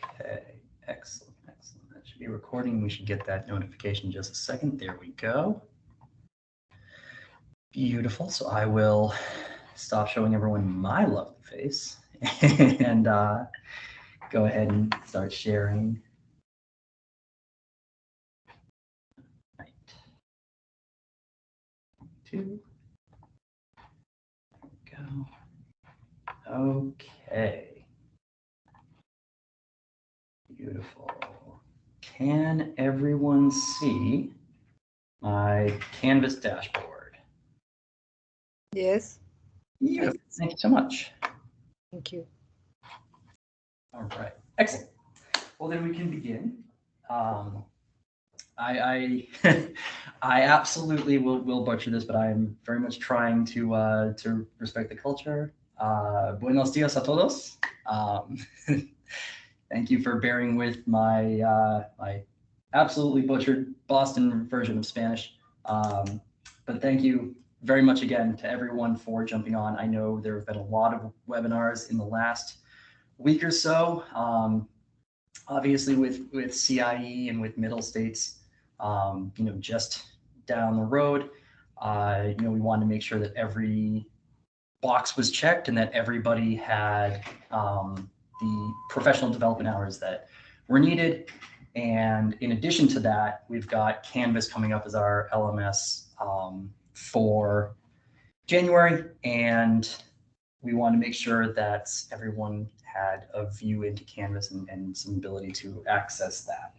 Okay, excellent, excellent. That should be recording. We should get that notification in just a second. There we go. Beautiful. So I will stop showing everyone my lovely face and go ahead and start sharing. Right. Two. There we go. Okay. Beautiful. Can everyone see my Canvas dashboard? Yes. Beautiful. Thank you so much. Thank you. All right. Excellent. Well, then we can begin. I I absolutely will butcher this, but I am very much trying to respect the culture. Buenos dias a todos. Thank you for bearing with my absolutely butchered Boston version of Spanish. But thank you very much again to everyone for jumping on. I know there have been a lot of webinars in the last week or so. Obviously, with CIE and with Middle States, just down the road, we wanted to make sure that every box was checked and that everybody had the professional development hours that were needed. And in addition to that, we've got Canvas coming up as our LMS for January, and we want to make sure that everyone had a view into Canvas and some ability to access that.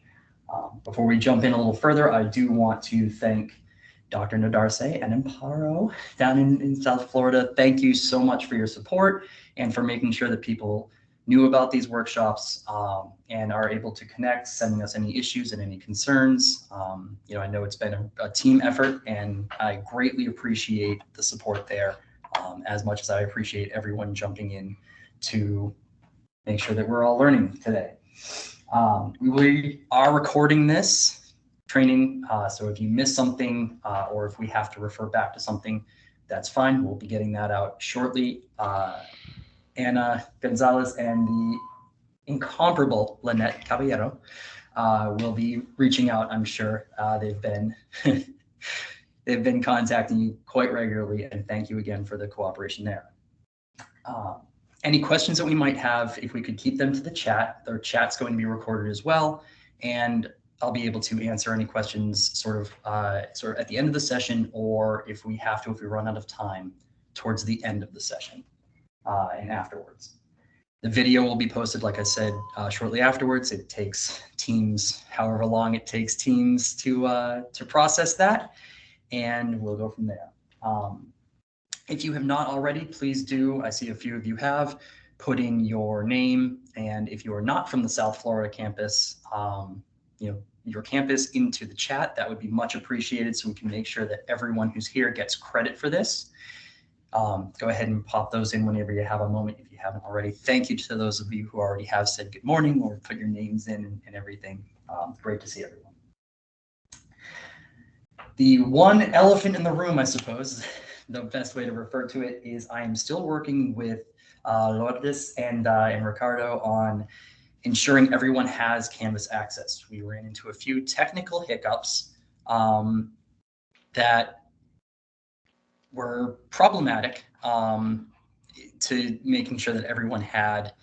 Before we jump in a little further, I do want to thank Dr. Nadarse and Amparo down in South Florida. Thank you so much for your support and for making sure that people knew about these workshops and are able to connect, sending us any issues and any concerns. I know it's been a team effort, and I greatly appreciate the support there as much as I appreciate everyone jumping in to make sure that we're all learning today. We are recording this training, so if you miss something or if we have to refer back to something, that's fine. We'll be getting that out shortly. Anna Gonzalez and the incomparable Lynette Caballero will be reaching out, I'm sure. They've been they've been contacting you quite regularly, and thank you again for the cooperation there. Any questions that we might have, if we could keep them to the chat. Their chat's going to be recorded as well, and I'll be able to answer any questions sort of at the end of the session, or if we have to, if we run out of time, towards the end of the session and afterwards. The video will be posted, like I said, shortly afterwards. It takes Teams, however long it takes Teams to process that, and we'll go from there. If you have not already, please do. I see a few of you have put in your name, and if you are not from the South Florida campus, your campus into the chat. That would be much appreciated, so we can make sure that everyone who's here gets credit for this. Go ahead and pop those in whenever you have a moment if you haven't already. Thank you to those of you who already have said good morning or put your names in and everything. Great to see everyone. The one elephant in the room, I suppose, the best way to refer to it is I am still working with Lourdes and Ricardo on ensuring everyone has Canvas access. We ran into a few technical hiccups that were problematic to making sure that everyone had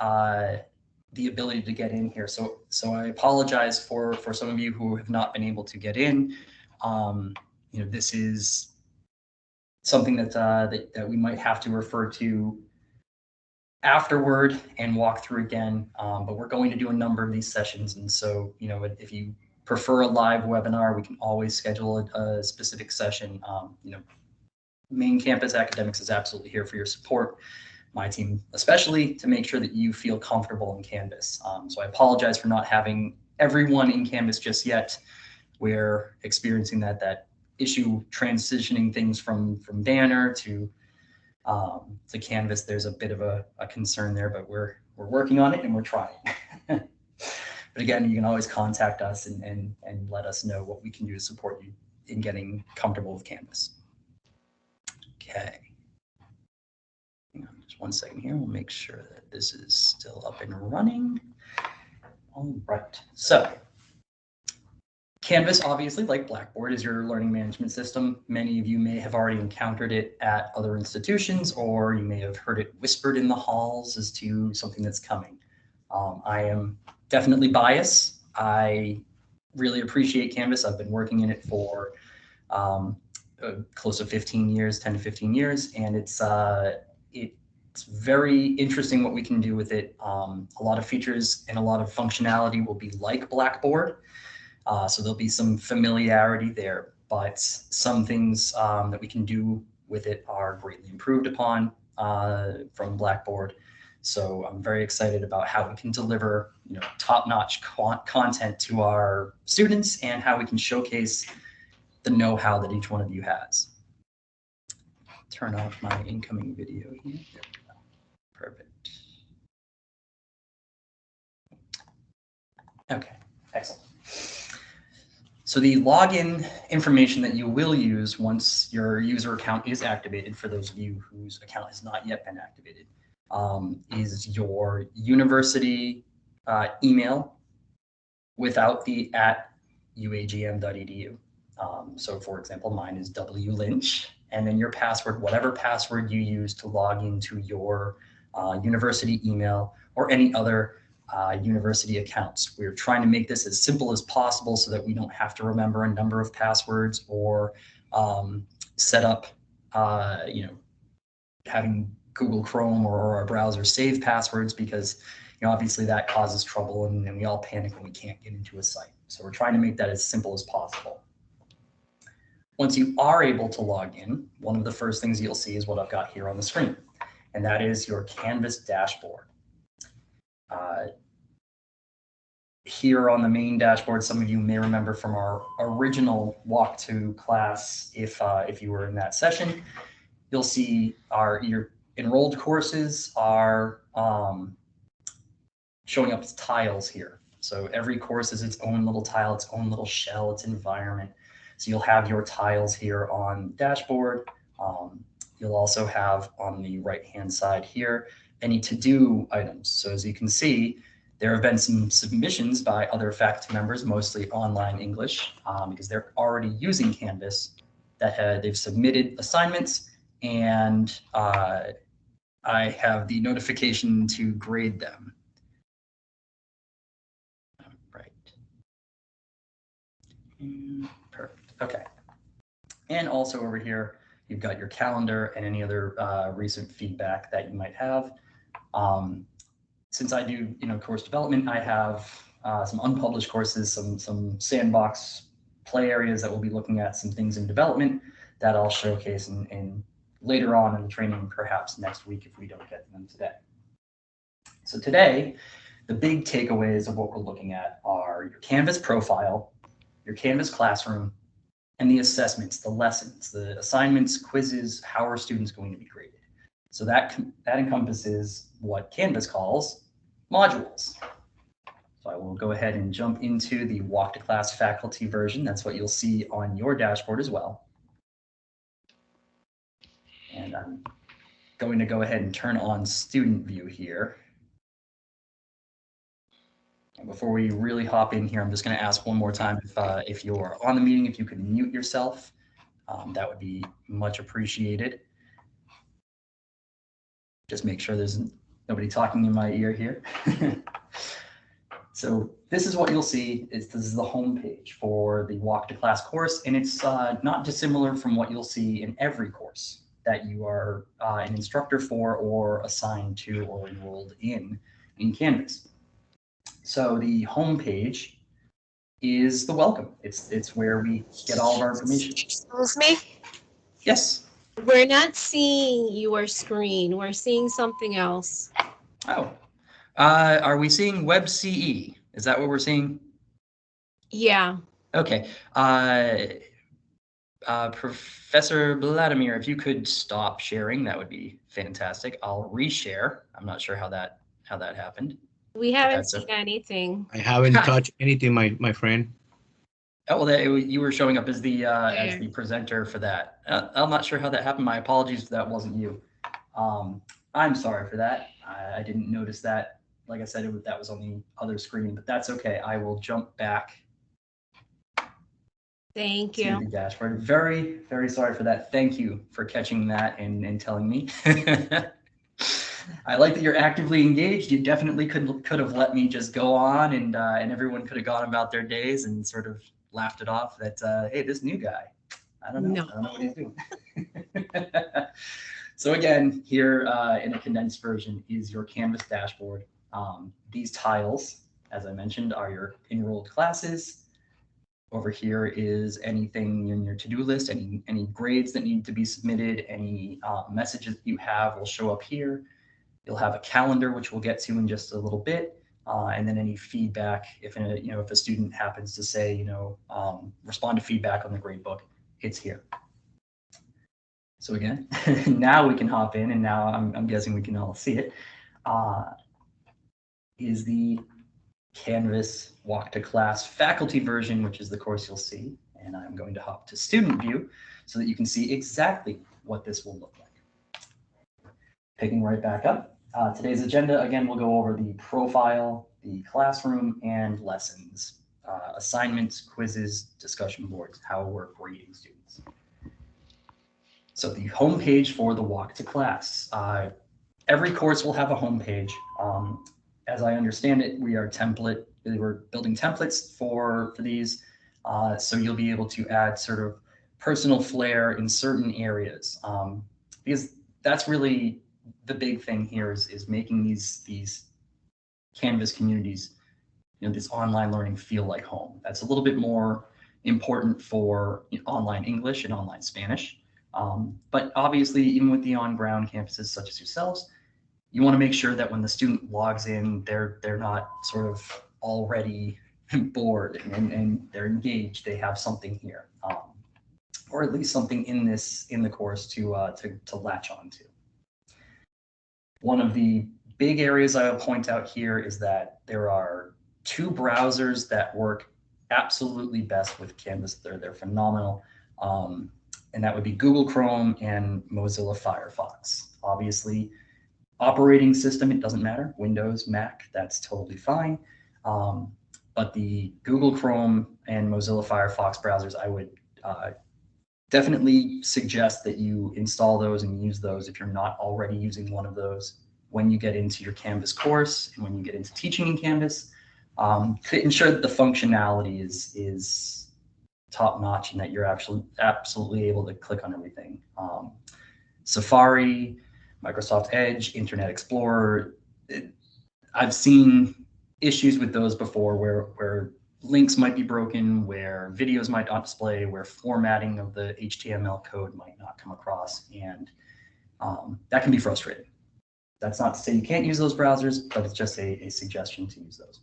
the ability to get in here. So I apologize for some of you who have not been able to get in. This is something that we might have to refer to afterward and walk through again. But we're going to do a number of these sessions, and so if you prefer a live webinar, we can always schedule a specific session. Main Campus Academics is absolutely here for your support. My team, especially, to make sure that you feel comfortable in Canvas. So I apologize for not having everyone in Canvas just yet. We're experiencing that issue transitioning things from Banner to Canvas. There's a bit of a concern there, but we're working on it and we're trying. But again, you can always contact us and let us know what we can do to support you in getting comfortable with Canvas. Okay. Hang on Just 1 second here. We'll make sure that this is still up and running. All right. So Canvas, obviously, like Blackboard, is your learning management system. Many of you may have already encountered it at other institutions, or you may have heard it whispered in the halls as to something that's coming. I am definitely biased. I really appreciate Canvas. I've been working in it for close to 15 years, 10 to 15 years, and it's very interesting what we can do with it. A lot of features and a lot of functionality will be like Blackboard. So there'll be some familiarity there, but some things that we can do with it are greatly improved upon from Blackboard. So I'm very excited about how we can deliver, top-notch content to our students and how we can showcase the know-how that each one of you has. Turn off my incoming video here. There we go. Perfect. Okay, excellent. So the login information that you will use once your user account is activated, for those of you whose account has not yet been activated, is your university email without the @uagm.edu. So for example, mine is WLynch, and then your password, whatever password you use to log into your university email or any other university accounts. We're trying to make this as simple as possible so that we don't have to remember a number of passwords or set up, having Google Chrome or our browser save passwords, because obviously that causes trouble and we all panic when we can't get into a site. So we're trying to make that as simple as possible. Once you are able to log in, one of the first things you'll see is what I've got here on the screen, and that is your Canvas dashboard. Here on the main dashboard, some of you may remember from our original walk-to class, if you were in that session, you'll see your enrolled courses are showing up as tiles here. So every course is its own little tile, its own little shell, its environment. So you'll have your tiles here on dashboard. You'll also have on the right-hand side here any to-do items. So as you can see, there have been some submissions by other faculty members, mostly online English, because they're already using Canvas, that they've submitted assignments, and I have the notification to grade them. Right. Perfect. Okay. And also over here, you've got your calendar and any other recent feedback that you might have. Since I do, course development, I have some unpublished courses, some sandbox play areas that we'll be looking at, some things in development that I'll showcase in later on in the training, perhaps next week if we don't get to them today. So today, the big takeaways of what we're looking at are your Canvas profile, your Canvas classroom, and the assessments, the lessons, the assignments, quizzes, how are students going to be graded. So that encompasses what Canvas calls modules. So I will go ahead and jump into the walk to class faculty version. That's what you'll see on your dashboard as well. And I'm going to go ahead and turn on student view here. And before we really hop in here, I'm just going to ask one more time if you're on the meeting, if you could mute yourself, that would be much appreciated. Just make sure there's nobody talking in my ear here. So this is what you'll see. This is the home page for the walk to class course, and it's not dissimilar from what you'll see in every course that you are an instructor for or assigned to or enrolled in Canvas. So the home page is the welcome. It's where we get all of our information. Excuse me? Yes. We're not seeing your screen. We're seeing something else. Oh. Are we seeing WebCE? Is that what we're seeing? Yeah. Okay. Professor Vladimir, if you could stop sharing, that would be fantastic. I'll reshare. I'm not sure how that happened. We haven't seen anything. I haven't touched anything, my friend. Oh, well, you were showing up as the presenter for that. I'm not sure how that happened. My apologies if that wasn't you. I'm sorry for that. I didn't notice that. Like I said, that was on the other screen, but that's okay. I will jump back Thank to you. the dashboard. Very, very sorry for that. Thank you for catching that and telling me. I like that you're actively engaged. You definitely could have let me just go on and everyone could have gone about their days and sort of laughed it off that, hey, this new guy, I don't know. No. I don't know what he's doing. So again, here in a condensed version is your Canvas dashboard. These tiles, as I mentioned, are your enrolled classes. Over here is anything in your to-do list, any grades that need to be submitted, any messages you have will show up here. You'll have a calendar, which we'll get to in just a little bit, and then any feedback. If a student happens to say, respond to feedback on the gradebook, it's here. So again, now we can hop in, and now I'm guessing we can all see it. Is the Canvas Walk to Class faculty version, which is the course you'll see. And I'm going to hop to student view so that you can see exactly what this will look like. Picking right back up. Today's agenda, again, we'll go over the profile, the classroom, and lessons, assignments, quizzes, discussion boards, how we're grading students. So the homepage for the Walk to Class. Every course will have a homepage. As I understand it, we're building templates for these. So you'll be able to add sort of personal flair in certain areas. Because that's really the big thing here is making these Canvas communities, this online learning feel like home. That's a little bit more important for online English and online Spanish. But obviously, even with the on-ground campuses such as yourselves, you want to make sure that when the student logs in, they're not sort of already bored and they're engaged. They have something here, or at least something in the course to latch on to. One of the big areas I will point out here is that there are two browsers that work absolutely best with Canvas. They're phenomenal, and that would be Google Chrome and Mozilla Firefox. Obviously, operating system, it doesn't matter. Windows, Mac, that's totally fine. But the Google Chrome and Mozilla Firefox browsers, I would definitely suggest that you install those and use those if you're not already using one of those when you get into your Canvas course and when you get into teaching in Canvas, to ensure that the functionality is top notch and that you're actually absolutely able to click on everything. Safari, Microsoft Edge, Internet Explorer. I've seen issues with those before where links might be broken, where videos might not display, where formatting of the HTML code might not come across, and that can be frustrating. That's not to say you can't use those browsers, but it's just a suggestion to use those.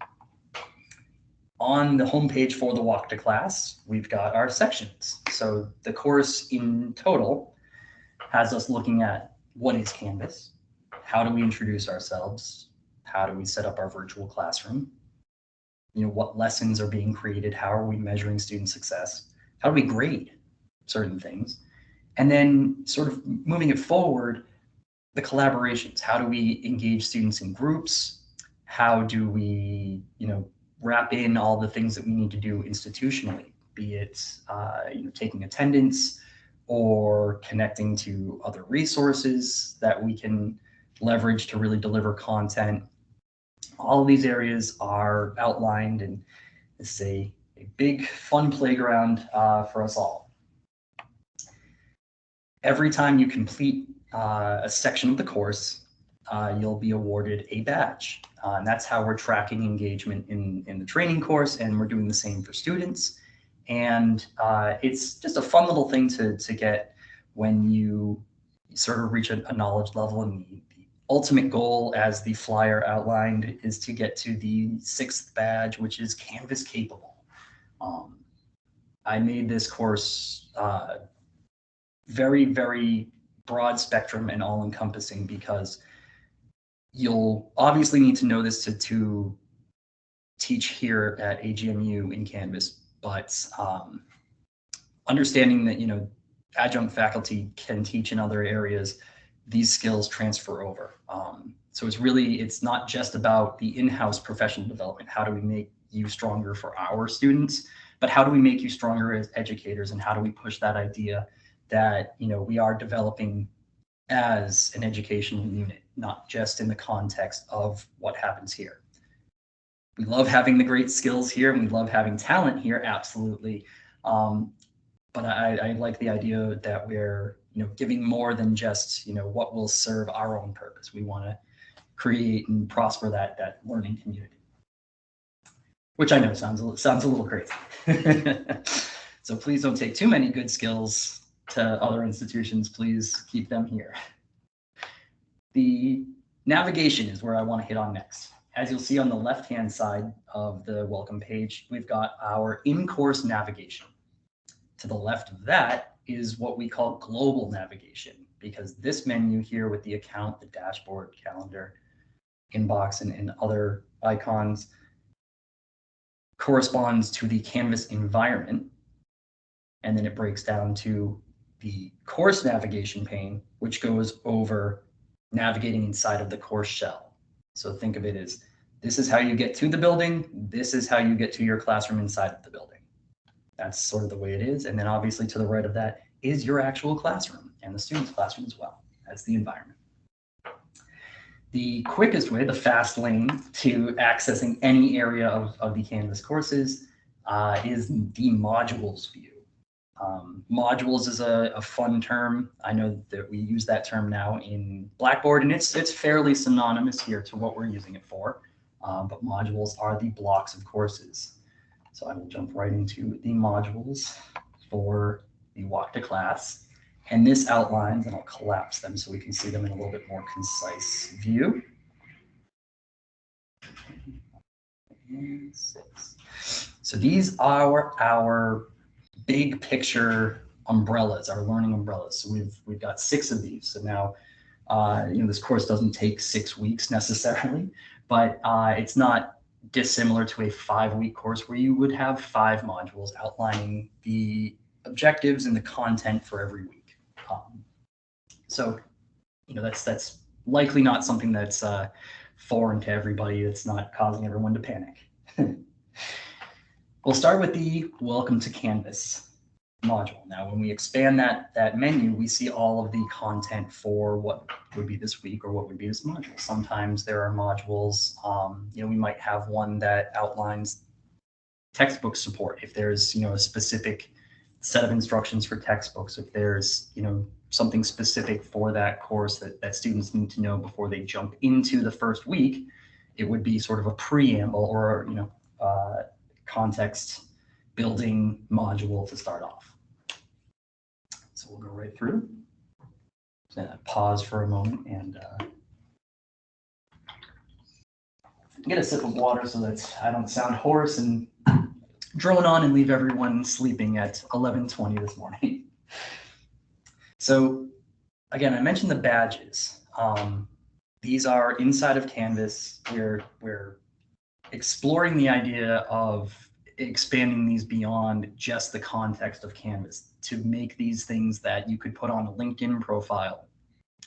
On the homepage for the Walk to Class, we've got our sections. So the course in total has us looking at what is Canvas? How do we introduce ourselves? How do we set up our virtual classroom? What lessons are being created? How are we measuring student success? How do we grade certain things? And then sort of moving it forward, the collaborations. How do we engage students in groups? How do we, wrap in all the things that we need to do institutionally, be it, taking attendance, or connecting to other resources that we can leverage to really deliver content. All of these areas are outlined, and it's a big fun playground for us all. Every time you complete a section of the course, you'll be awarded a badge. And that's how we're tracking engagement in the training course, and we're doing the same for students. And it's just a fun little thing to get when you sort of reach a knowledge level. And the ultimate goal, as the flyer outlined, is to get to the 6th badge, which is Canvas capable. I made this course very, very broad spectrum and all encompassing because you'll obviously need to know this to teach here at AGMU in Canvas. But understanding that adjunct faculty can teach in other areas these skills transfer over. So it's not just about the in-house professional development. How do we make you stronger for our students, but how do we make you stronger as educators, and how do we push that idea that, we are developing as an educational unit, not just in the context of what happens here. We love having the great skills here, and we love having talent here, absolutely. But I like the idea that we're, giving more than just, what will serve our own purpose. We want to create and prosper that learning community, which I know sounds a little crazy. So please don't take too many good skills to other institutions. Please keep them here. The navigation is where I want to hit on next. As you'll see on the left-hand side of the welcome page, we've got our in-course navigation. To the left of that is what we call global navigation, because this menu here with the account, the dashboard, calendar, inbox, and other icons corresponds to the Canvas environment. And then it breaks down to the course navigation pane, which goes over navigating inside of the course shell. So think of it as, this is how you get to the building. This is how you get to your classroom inside of the building. That's sort of the way it is. And then obviously to the right of that is your actual classroom and the student's classroom as well. That's the environment. The quickest way, the fast lane to accessing any area of the Canvas courses is the modules view. Modules is a fun term. I know that we use that term now in Blackboard, and it's fairly synonymous here to what we're using it for. But modules are the blocks of courses. So I will jump right into the modules for the walk to class. And this outlines, and I'll collapse them so we can see them in a little bit more concise view. And 6. So these are our big picture umbrellas, our learning umbrellas. So we've got 6 of these. So now, this course doesn't take 6 weeks necessarily, but it's not dissimilar to a 5-week course where you would have 5 modules outlining the objectives and the content for every week. So, that's likely not something that's foreign to everybody. It's not causing everyone to panic. We'll start with the Welcome to Canvas module. Now, when we expand that menu, we see all of the content for what would be this week or what would be this module. Sometimes there are modules, we might have one that outlines textbook support. If there's, a specific set of instructions for textbooks, if there's, something specific for that course that students need to know before they jump into the first week, it would be sort of a preamble or, context building module to start off. So we'll go right through. So pause for a moment and get a sip of water so that I don't sound hoarse and drone on and leave everyone sleeping at 11:20 this morning. So again, I mentioned the badges. These are inside of Canvas. We're exploring the idea of expanding these beyond just the context of Canvas to make these things that you could put on a LinkedIn profile,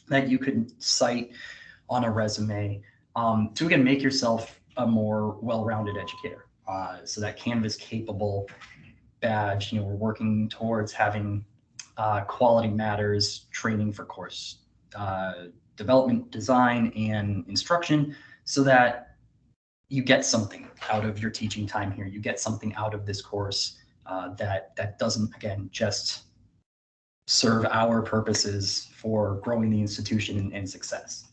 that you could cite on a resume, to again make yourself a more well-rounded educator. So that Canvas capable badge, we're working towards having quality matters training for course development, design, and instruction, so that you get something out of your teaching time here. You get something out of this course that doesn't, again, just serve our purposes for growing the institution and success.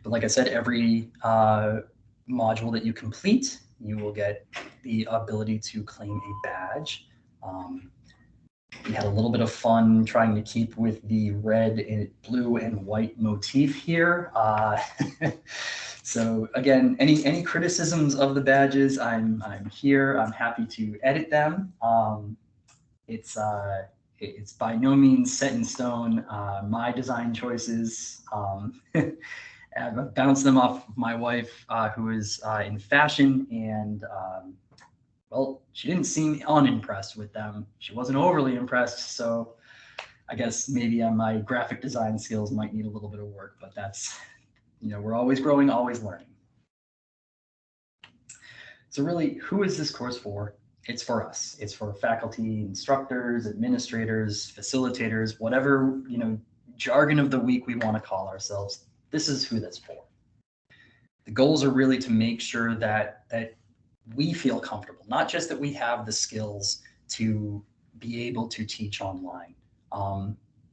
But like I said, every module that you complete, you will get the ability to claim a badge. We had a little bit of fun trying to keep with the red and blue and white motif here. So again, any criticisms of the badges, I'm here. I'm happy to edit them. It's by no means set in stone. My design choices. I've bounced them off my wife, who is in fashion, and well, she didn't seem unimpressed with them. She wasn't overly impressed, so I guess maybe my graphic design skills might need a little bit of work, but that's, we're always growing, always learning. So really, who is this course for? It's for us. It's for faculty, instructors, administrators, facilitators, whatever, jargon of the week we want to call ourselves. This is who that's for. The goals are really to make sure that we feel comfortable, not just that we have the skills to be able to teach online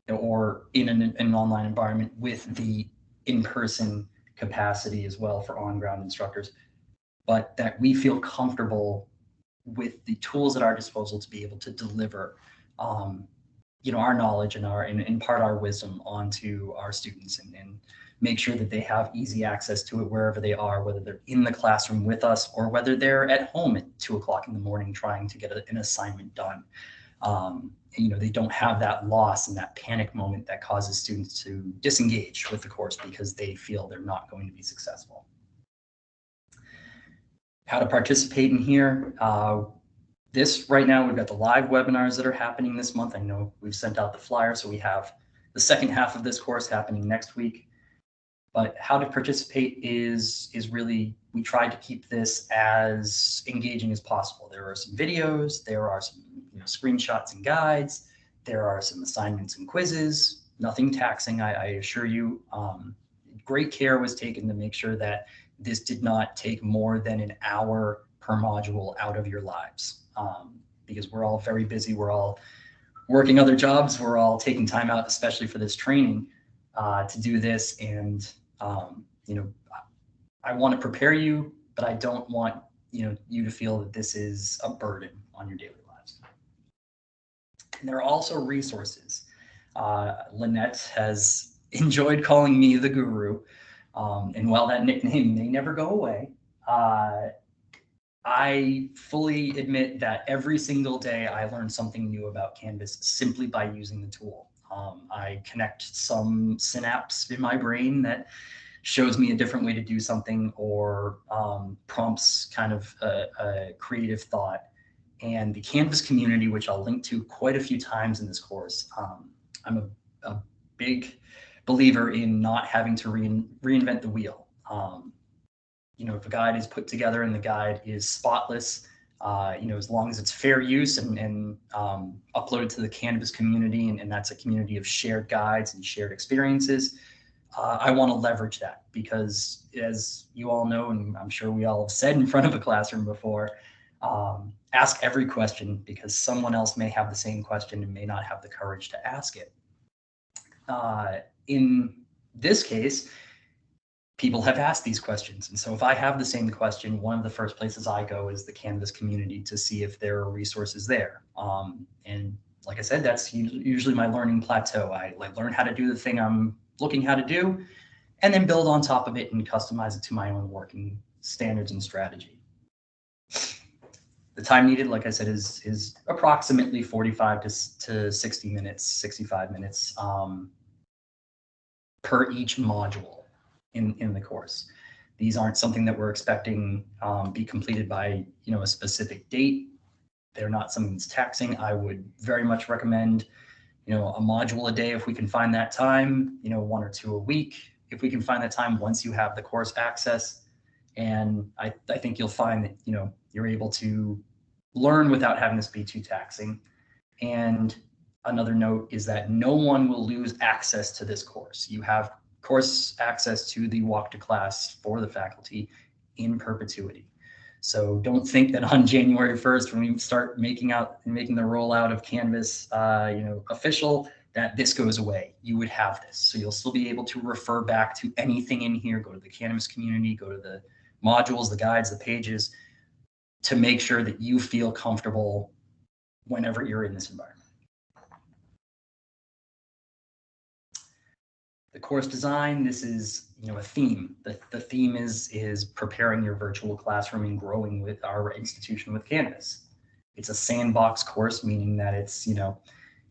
or in an online environment with the in-person capacity as well for on-ground instructors, but that we feel comfortable with the tools at our disposal to be able to deliver our knowledge and impart our wisdom onto our students and make sure that they have easy access to it wherever they are, whether they're in the classroom with us or whether they're at home at 2 o'clock in the morning trying to get an assignment done. They don't have that loss and that panic moment that causes students to disengage with the course because they feel they're not going to be successful. How to participate in here. This right now, we've got the live webinars that are happening this month. I know we've sent out the flyer, so we have the second half of this course happening next week. But how to participate is really, we tried to keep this as engaging as possible. There are some videos, there are some screenshots and guides, there are some assignments and quizzes, nothing taxing, I assure you. Great care was taken to make sure that this did not take more than an hour per module out of your lives, because we're all very busy. We're all working other jobs. We're all taking time out, especially for this training, to do this. And, I want to prepare you, but I don't want, you to feel that this is a burden on your daily lives. And there are also resources. Lynette has enjoyed calling me the guru. And while that nickname may never go away, I fully admit that every single day I learn something new about Canvas simply by using the tool. I connect some synapse in my brain that shows me a different way to do something or prompts kind of a creative thought. And the Canvas community, which I'll link to quite a few times in this course, I'm a big believer in not having to reinvent the wheel. If a guide is put together and the guide is spotless, as long as it's fair use and uploaded to the Canvas community, and that's a community of shared guides and shared experiences, I want to leverage that because, as you all know, and I'm sure we all have said in front of a classroom before, ask every question because someone else may have the same question and may not have the courage to ask it. In this case, people have asked these questions. And so if I have the same question, one of the first places I go is the Canvas community to see if there are resources there. And like I said, that's usually my learning plateau. I learn how to do the thing I'm looking how to do, and then build on top of it and customize it to my own working standards and strategy. The time needed, like I said, is approximately 45 to 60 minutes, 65 minutes per each module in the course. These aren't something that we're expecting be completed by a specific date. They're not something that's taxing. I would very much recommend a module a day if we can find that time, 1 or 2 a week if we can find that time once you have the course access. And I think you'll find that you're able to learn without having this be too taxing. And another note is that no one will lose access to this course. You have course access to the walk to class for the faculty in perpetuity. So don't think that on January 1st, when we start making the rollout of Canvas, official, that this goes away. You would have this. So you'll still be able to refer back to anything in here, go to the Canvas community, go to the modules, the guides, the pages, to make sure that you feel comfortable whenever you're in this environment. The course design, this is a theme. The theme is preparing your virtual classroom and growing with our institution with Canvas. It's a sandbox course, meaning that it's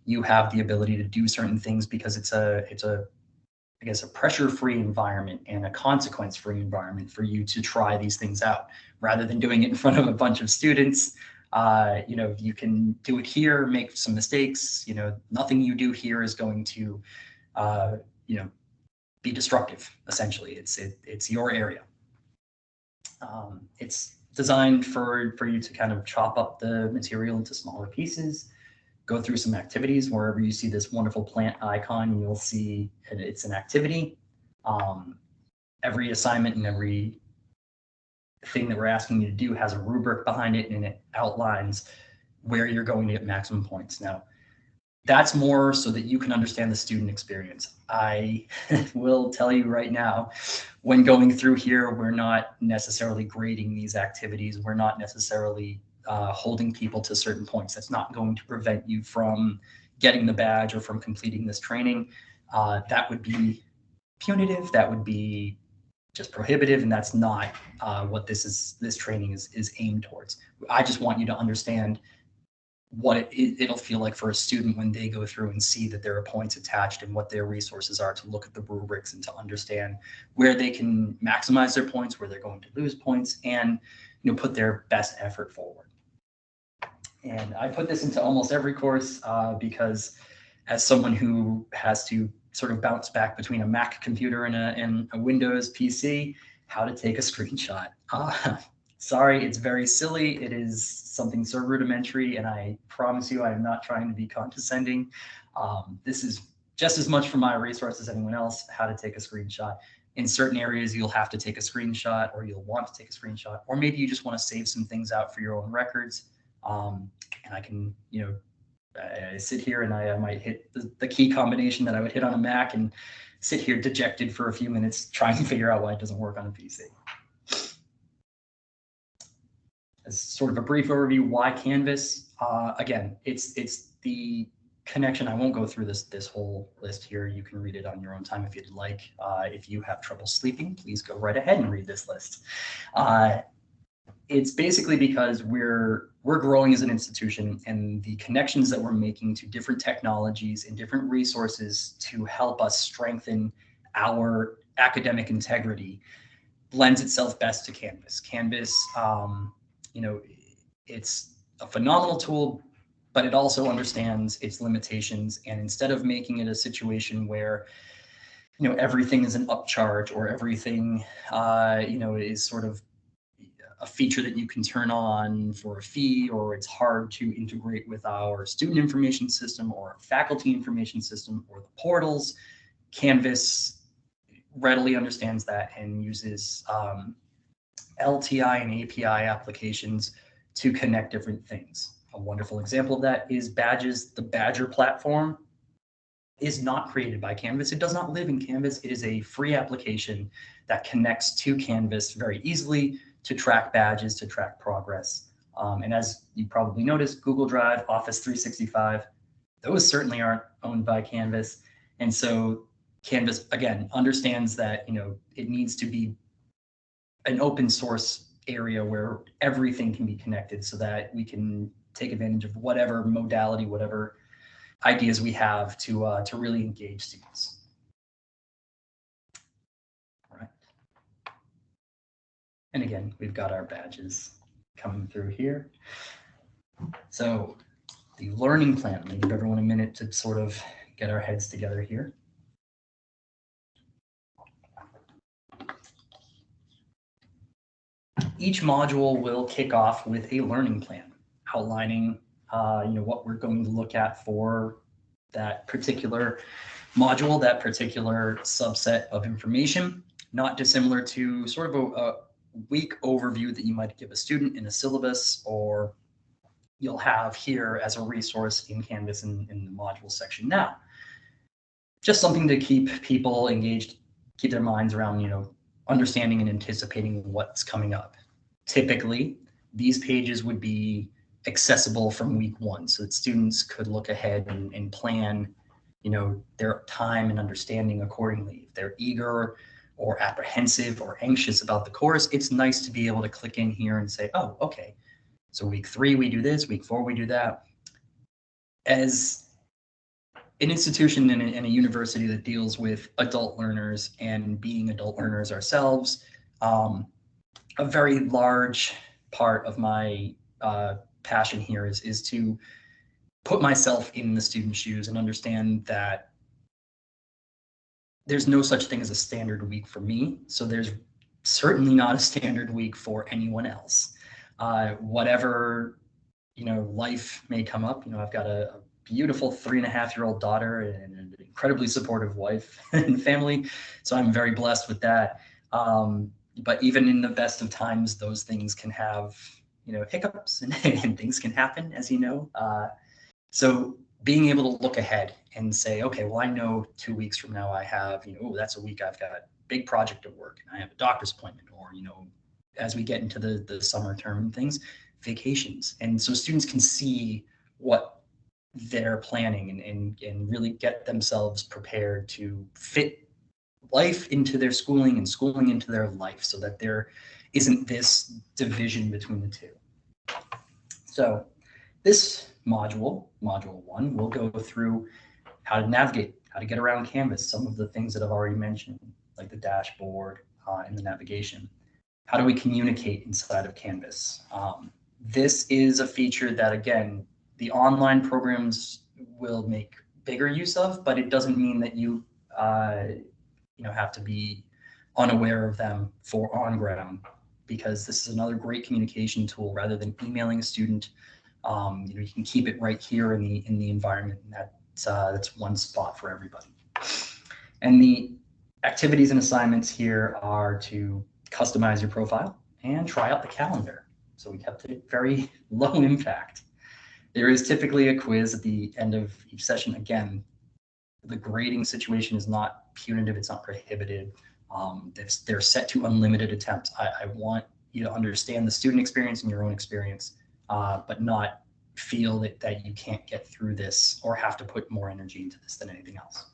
you have the ability to do certain things because it's a pressure-free environment and a consequence-free environment for you to try these things out, rather than doing it in front of a bunch of students You know, you can do it here, make some mistakes. You know, nothing you do here is going to, you know, be destructive. Essentially, it's your area. It's designed for you to kind of chop up the material into smaller pieces, go through some activities. Wherever you see this wonderful plant icon, you'll see it's an activity. Every assignment and every thing that we're asking you to do has a rubric behind it, and it outlines where you're going to get maximum points. Now, that's more so that you can understand the student experience. I will tell you right now, when going through here, we're not necessarily grading these activities. We're not necessarily holding people to certain points. That's not going to prevent you from getting the badge or from completing this training. That would be punitive. That would be just prohibitive, and that's not what this training is aimed towards. I just want you to understand what it'll feel like for a student when they go through and see that there are points attached and what their resources are, to look at the rubrics and to understand where they can maximize their points, where they're going to lose points, and put their best effort forward. And I put this into almost every course because as someone who has to sort of bounce back between a Mac computer and a Windows PC, how to take a screenshot. Sorry, it's very silly. It is something so rudimentary, and I promise you I am not trying to be condescending. This is just as much for my resource as anyone else, how to take a screenshot. In certain areas, you'll have to take a screenshot, or you'll want to take a screenshot, or maybe you just want to save some things out for your own records. And I can, I sit here and I might hit the key combination that I would hit on a Mac and sit here dejected for a few minutes trying to figure out why it doesn't work on a PC. As sort of a brief overview, why Canvas? Again, it's the connection. I won't go through this whole list here. You can read it on your own time if you'd like. If you have trouble sleeping, please go right ahead and read this list. It's basically because we're growing as an institution, and the connections that we're making to different technologies and different resources to help us strengthen our academic integrity lends itself best to Canvas. Canvas, it's a phenomenal tool, but it also understands its limitations. And instead of making it a situation where, everything is an upcharge, or everything, is sort of a feature that you can turn on for a fee, or it's hard to integrate with our student information system or faculty information system or the portals, Canvas readily understands that and uses LTI and API applications to connect different things. A wonderful example of that is Badges. The Badger platform is not created by Canvas. It does not live in Canvas. It is a free application that connects to Canvas very easily to track badges, to track progress. And as you probably noticed, Google Drive, Office 365, those certainly aren't owned by Canvas. And so Canvas, again, understands that it needs to be an open source area where everything can be connected, so that we can take advantage of whatever modality, whatever ideas we have to really engage students. All right. And again, we've got our badges coming through here. So the learning plan, I'm going to give everyone a minute to sort of get our heads together here. Each module will kick off with a learning plan outlining what we're going to look at for that particular module, that particular subset of information, not dissimilar to sort of a weak overview that you might give a student in a syllabus, or you'll have here as a resource in Canvas in the module section. Now, just something to keep people engaged, keep their minds around, understanding and anticipating what's coming up. Typically, these pages would be accessible from week one, so that students could look ahead and plan, their time and understanding accordingly. If they're eager or apprehensive or anxious about the course, it's nice to be able to click in here and say, oh, okay, so week 3 we do this, week 4 we do that. As an institution and a university that deals with adult learners and being adult learners ourselves, a very large part of my passion here is to put myself in the student's shoes and understand that there's no such thing as a standard week for me. So there's certainly not a standard week for anyone else. Whatever, life may come up. I've got a beautiful 3.5-year-old daughter and an incredibly supportive wife and family. So I'm very blessed with that. But even in the best of times, those things can have, hiccups and things can happen, as you know. So being able to look ahead and say, okay, well, I know 2 weeks from now I have, that's a week I've got a big project at work and I have a doctor's appointment, or, as we get into the summer term and things, vacations. And so students can see what they're planning and really get themselves prepared to fit life into their schooling and schooling into their life, so that there isn't this division between the two. So this module 1, will go through how to navigate, how to get around Canvas, some of the things that I've already mentioned, like the dashboard and the navigation. How do we communicate inside of Canvas? This is a feature that, again, the online programs will make bigger use of, but it doesn't mean that you have to be unaware of them for on ground, because this is another great communication tool. Rather than emailing a student, you can keep it right here in the environment, and that's one spot for everybody. And the activities and assignments here are to customize your profile and try out the calendar. So we kept it very low impact. There is typically a quiz at the end of each session. Again, the grading situation is not punitive, it's not prohibited. They're set to unlimited attempts. I want you to understand the student experience and your own experience, but not feel that you can't get through this or have to put more energy into this than anything else.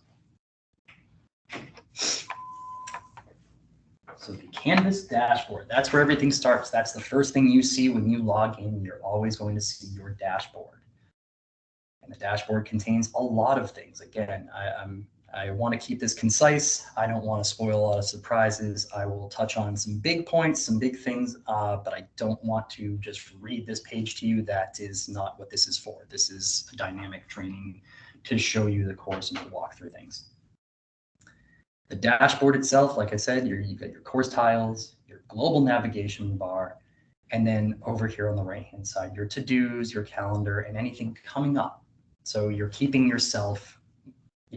So the Canvas dashboard, that's where everything starts. That's the first thing you see when you log in. You're always going to see your dashboard. And the dashboard contains a lot of things. Again, I want to keep this concise. I don't want to spoil a lot of surprises. I will touch on some big points, some big things, but I don't want to just read this page to you. That is not what this is for. This is a dynamic training to show you the course and to walk through things. The dashboard itself, like I said, you've got your course tiles, your global navigation bar, and then over here on the right-hand side, your to-dos, your calendar, and anything coming up. So you're keeping yourself,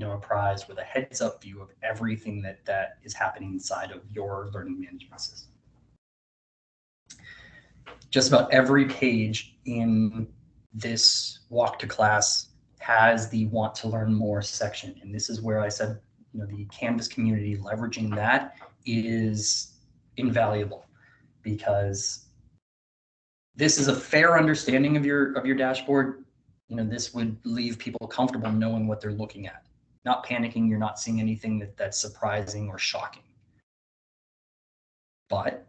apprised with a heads-up view of everything that is happening inside of your learning management system. Just about every page in this walk to class has the want to learn more section, and this is where I said, the Canvas community, leveraging that is invaluable, because this is a fair understanding of your dashboard. This would leave people comfortable knowing what they're looking at, not panicking. You're not seeing anything that's surprising or shocking. But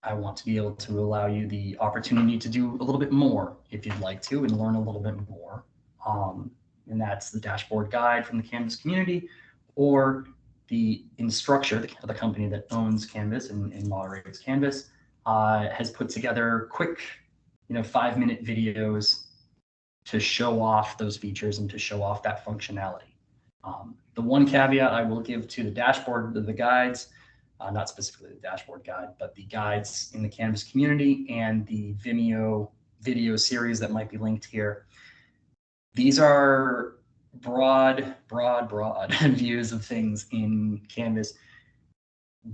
I want to be able to allow you the opportunity to do a little bit more if you'd like to, and learn a little bit more. And that's the dashboard guide from the Canvas community, or the Instructure, the company that owns Canvas and moderates Canvas, has put together quick, 5-minute videos to show off those features and to show off that functionality. The one caveat I will give to the dashboard, the guides, not specifically the dashboard guide, but the guides in the Canvas community and the Vimeo video series that might be linked here. These are broad views of things in Canvas.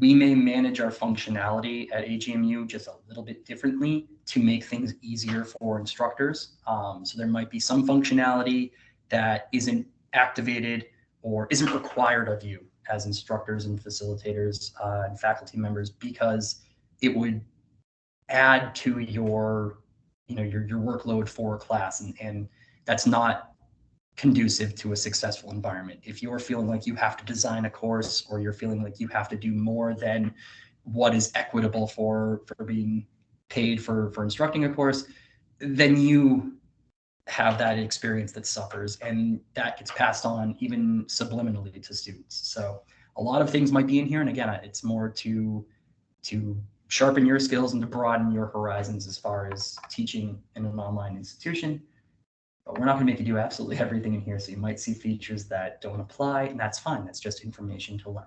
We may manage our functionality at AGMU just a little bit differently to make things easier for instructors. So there might be some functionality that isn't activated or isn't required of you as instructors and facilitators and faculty members, because it would add to your workload for a class, and that's not conducive to a successful environment. If you're feeling like you have to design a course, or you're feeling like you have to do more than what is equitable for being paid for instructing a course, then you have that experience that suffers, and that gets passed on even subliminally to students. So a lot of things might be in here, and again, it's more to sharpen your skills and to broaden your horizons as far as teaching in an online institution. But we're not going to make you do absolutely everything in here. So you might see features that don't apply, and that's fine. That's just information to learn.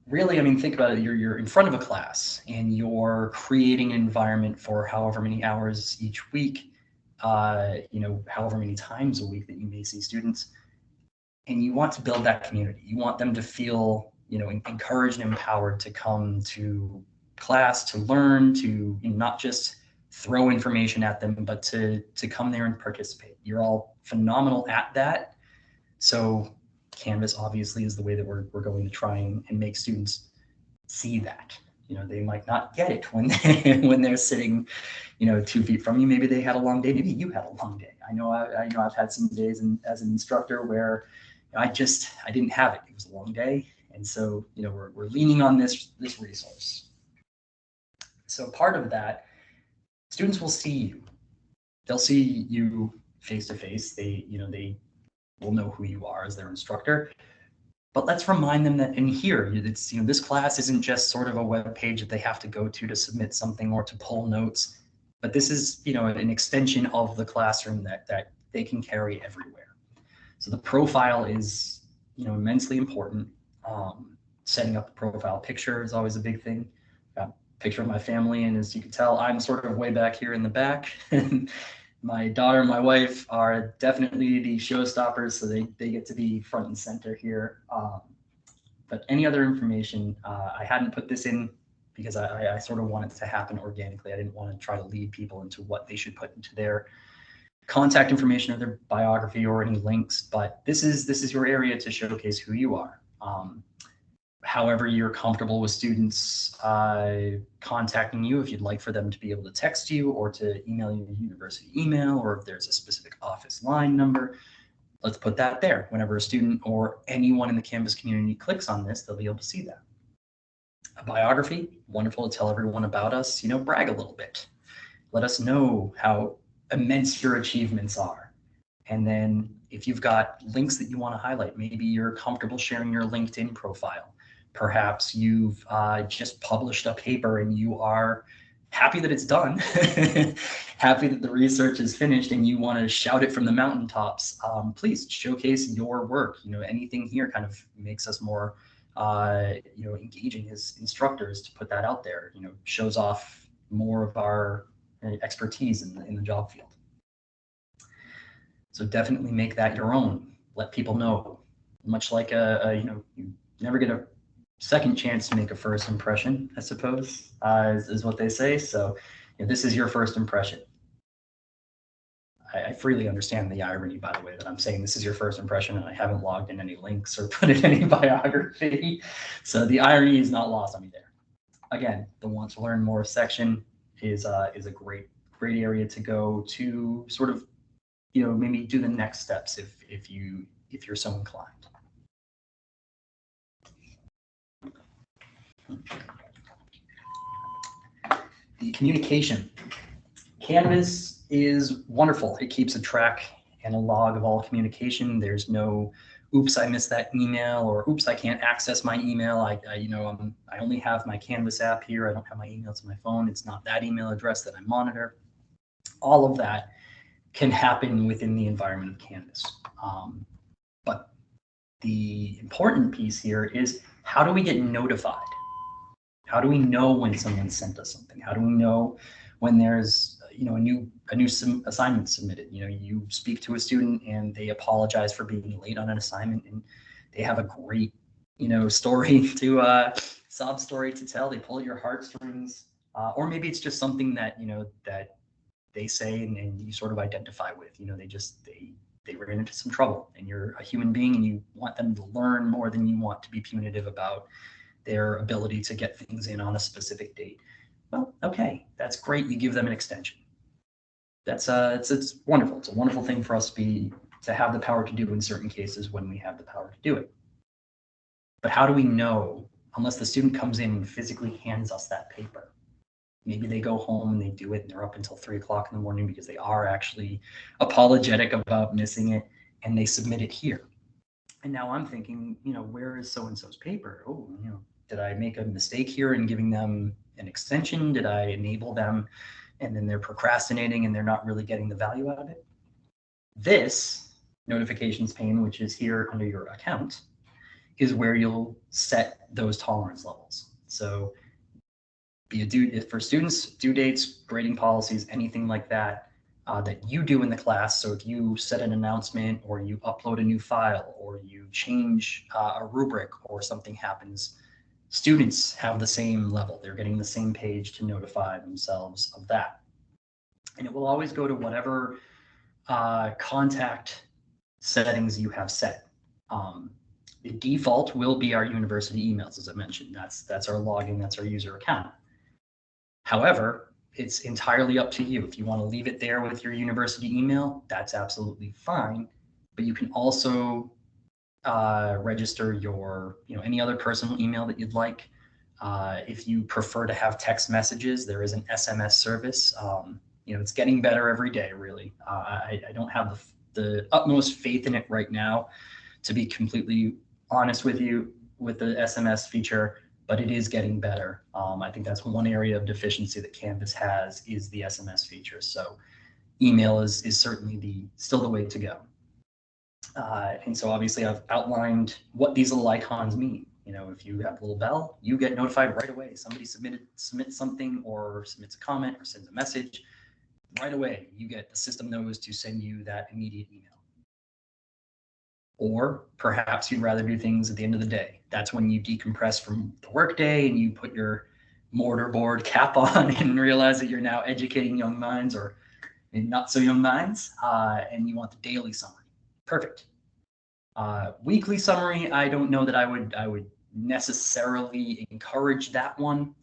Really, I mean, think about it. You're in front of a class and you're creating an environment for however many hours each week, however many times a week that you may see students. And you want to build that community. You want them to feel, encouraged and empowered to come to class, to learn, to not just throw information at them, but to come there and participate. You're all phenomenal at that. So Canvas obviously is the way that we're going to try and make students see that. They might not get it when when they're sitting, 2 feet from you. Maybe they had a long day. Maybe you had a long day. I know I've had some days as an instructor where I didn't have it. It was a long day, and so we're leaning on this resource. So part of that, students will see you. They'll see you face to face. They will know who you are as their instructor. But let's remind them that in here, this class isn't just sort of a web page that they have to go to submit something or to pull notes, but this is an extension of the classroom that they can carry everywhere. So the profile is immensely important. Setting up the profile picture is always a big thing. Got a picture of my family, and as you can tell, I'm sort of way back here in the back. My daughter and my wife are definitely the showstoppers, so they get to be front and center here. But any other information, I hadn't put this in because I sort of want it to happen organically. I didn't want to try to lead people into what they should put into their contact information or their biography or any links. But this is your area to showcase who you are. However you're comfortable with students contacting you, if you'd like for them to be able to text you or to email you a university email, or if there's a specific office line number, let's put that there. Whenever a student or anyone in the Canvas community clicks on this, they'll be able to see that. A biography, wonderful to tell everyone about us, brag a little bit. Let us know how immense your achievements are. And then if you've got links that you want to highlight, maybe you're comfortable sharing your LinkedIn profile. Perhaps you've just published a paper and you are happy that it's done, happy that the research is finished, and you want to shout it from the mountaintops. Please showcase your work. Anything here kind of makes us more, engaging as instructors to put that out there. Shows off more of our expertise in the job field. So definitely make that your own. Let people know. Much like you never get a second chance to make a first impression, I suppose, is what they say. So this is your first impression. I freely understand the irony, by the way, that I'm saying this is your first impression and I haven't logged in any links or put in any biography. So the irony is not lost on me there. Again, the want to learn more section is a great area to go to sort of, maybe do the next steps if you're so inclined. The communication. Canvas is wonderful. It keeps a track and a log of all communication. There's no, oops, I missed that email, or oops, I can't access my email. I only have my Canvas app here. I don't have my emails on my phone. It's not that email address that I monitor. All of that can happen within the environment of Canvas. But the important piece here is, how do we get notified? How do we know when someone sent us something? How do we know when there's a new assignment submitted? You speak to a student and they apologize for being late on an assignment, and they have a great story to sob story to tell. They pull at your heartstrings, or maybe it's just something that that they say and you sort of identify with. They ran into some trouble, and you're a human being and you want them to learn more than you want to be punitive about their ability to get things in on a specific date. Well, okay, that's great. You give them an extension. That's it's wonderful. It's a wonderful thing for us to have the power to do in certain cases when we have the power to do it. But how do we know unless the student comes in and physically hands us that paper? Maybe they go home and they do it and they're up until 3 o'clock in the morning because they are actually apologetic about missing it, and they submit it here. And now I'm thinking, where is so-and-so's paper? Oh, did I make a mistake here in giving them an extension? Did I enable them? And then they're procrastinating and they're not really getting the value out of it. This notifications pane, which is here under your account, is where you'll set those tolerance levels. So for students, due dates, grading policies, anything like that, that you do in the class. So if you set an announcement or you upload a new file or you change a rubric or something happens, students have the same level. They're getting the same page to notify themselves of that. And it will always go to whatever contact settings you have set. The default will be our university emails, as I mentioned. That's our login, that's our user account. However, it's entirely up to you. If you want to leave it there with your university email, that's absolutely fine. But you can also register your, any other personal email that you'd like. If you prefer to have text messages, there is an SMS service. It's getting better every day, really. I don't have the utmost faith in it right now, to be completely honest with you, with the SMS feature, but it is getting better. I think that's one area of deficiency that Canvas has, is the SMS feature. So email is certainly still the way to go. And so obviously I've outlined what these little icons mean. If you have a little bell, you get notified right away. Somebody submits something or submits a comment or sends a message, right away, the system knows to send you that immediate email. Or perhaps you'd rather do things at the end of the day. That's when you decompress from the workday and you put your mortarboard cap on and realize that you're now educating young minds, or maybe not so young minds, and you want the daily summary. Perfect. Weekly summary, I don't know that I would necessarily encourage that one,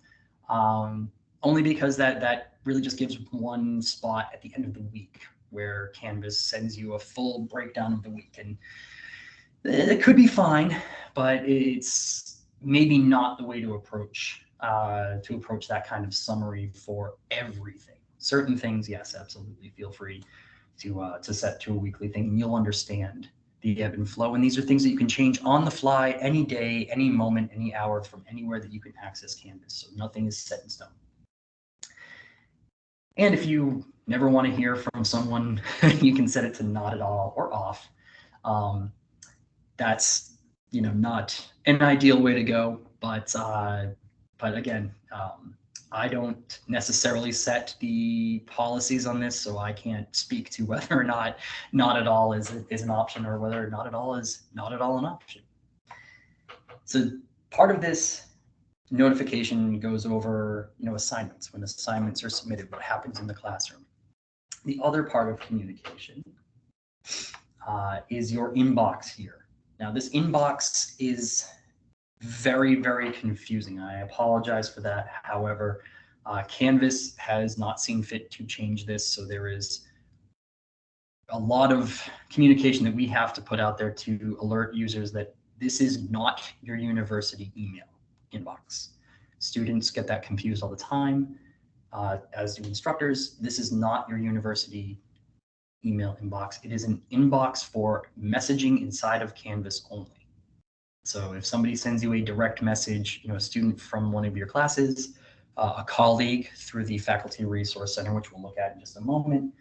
only because that really just gives one spot at the end of the week where Canvas sends you a full breakdown of the week. And it could be fine, but it's maybe not the way to approach that kind of summary for everything. Certain things, yes, absolutely. Feel free to set to a weekly thing, and you'll understand the ebb and flow. And these are things that you can change on the fly, any day, any moment, any hour, from anywhere that you can access Canvas. So nothing is set in stone. And if you never want to hear from someone, you can set it to not at all or off. That's not an ideal way to go, but again, I don't necessarily set the policies on this, so I can't speak to whether or not at all is an option, or whether not at all is not at all an option. So part of this notification goes over assignments. When assignments are submitted, what happens in the classroom. The other part of communication is your inbox here. Now, this inbox is very, very confusing. I apologize for that. However, Canvas has not seen fit to change this, so there is a lot of communication that we have to put out there to alert users that this is not your university email inbox. Students get that confused all the time, as do instructors. This is not your university email inbox. It is an inbox for messaging inside of Canvas only. So if somebody sends you a direct message, a student from one of your classes, a colleague through the Faculty Resource Center, which we'll look at in just a moment,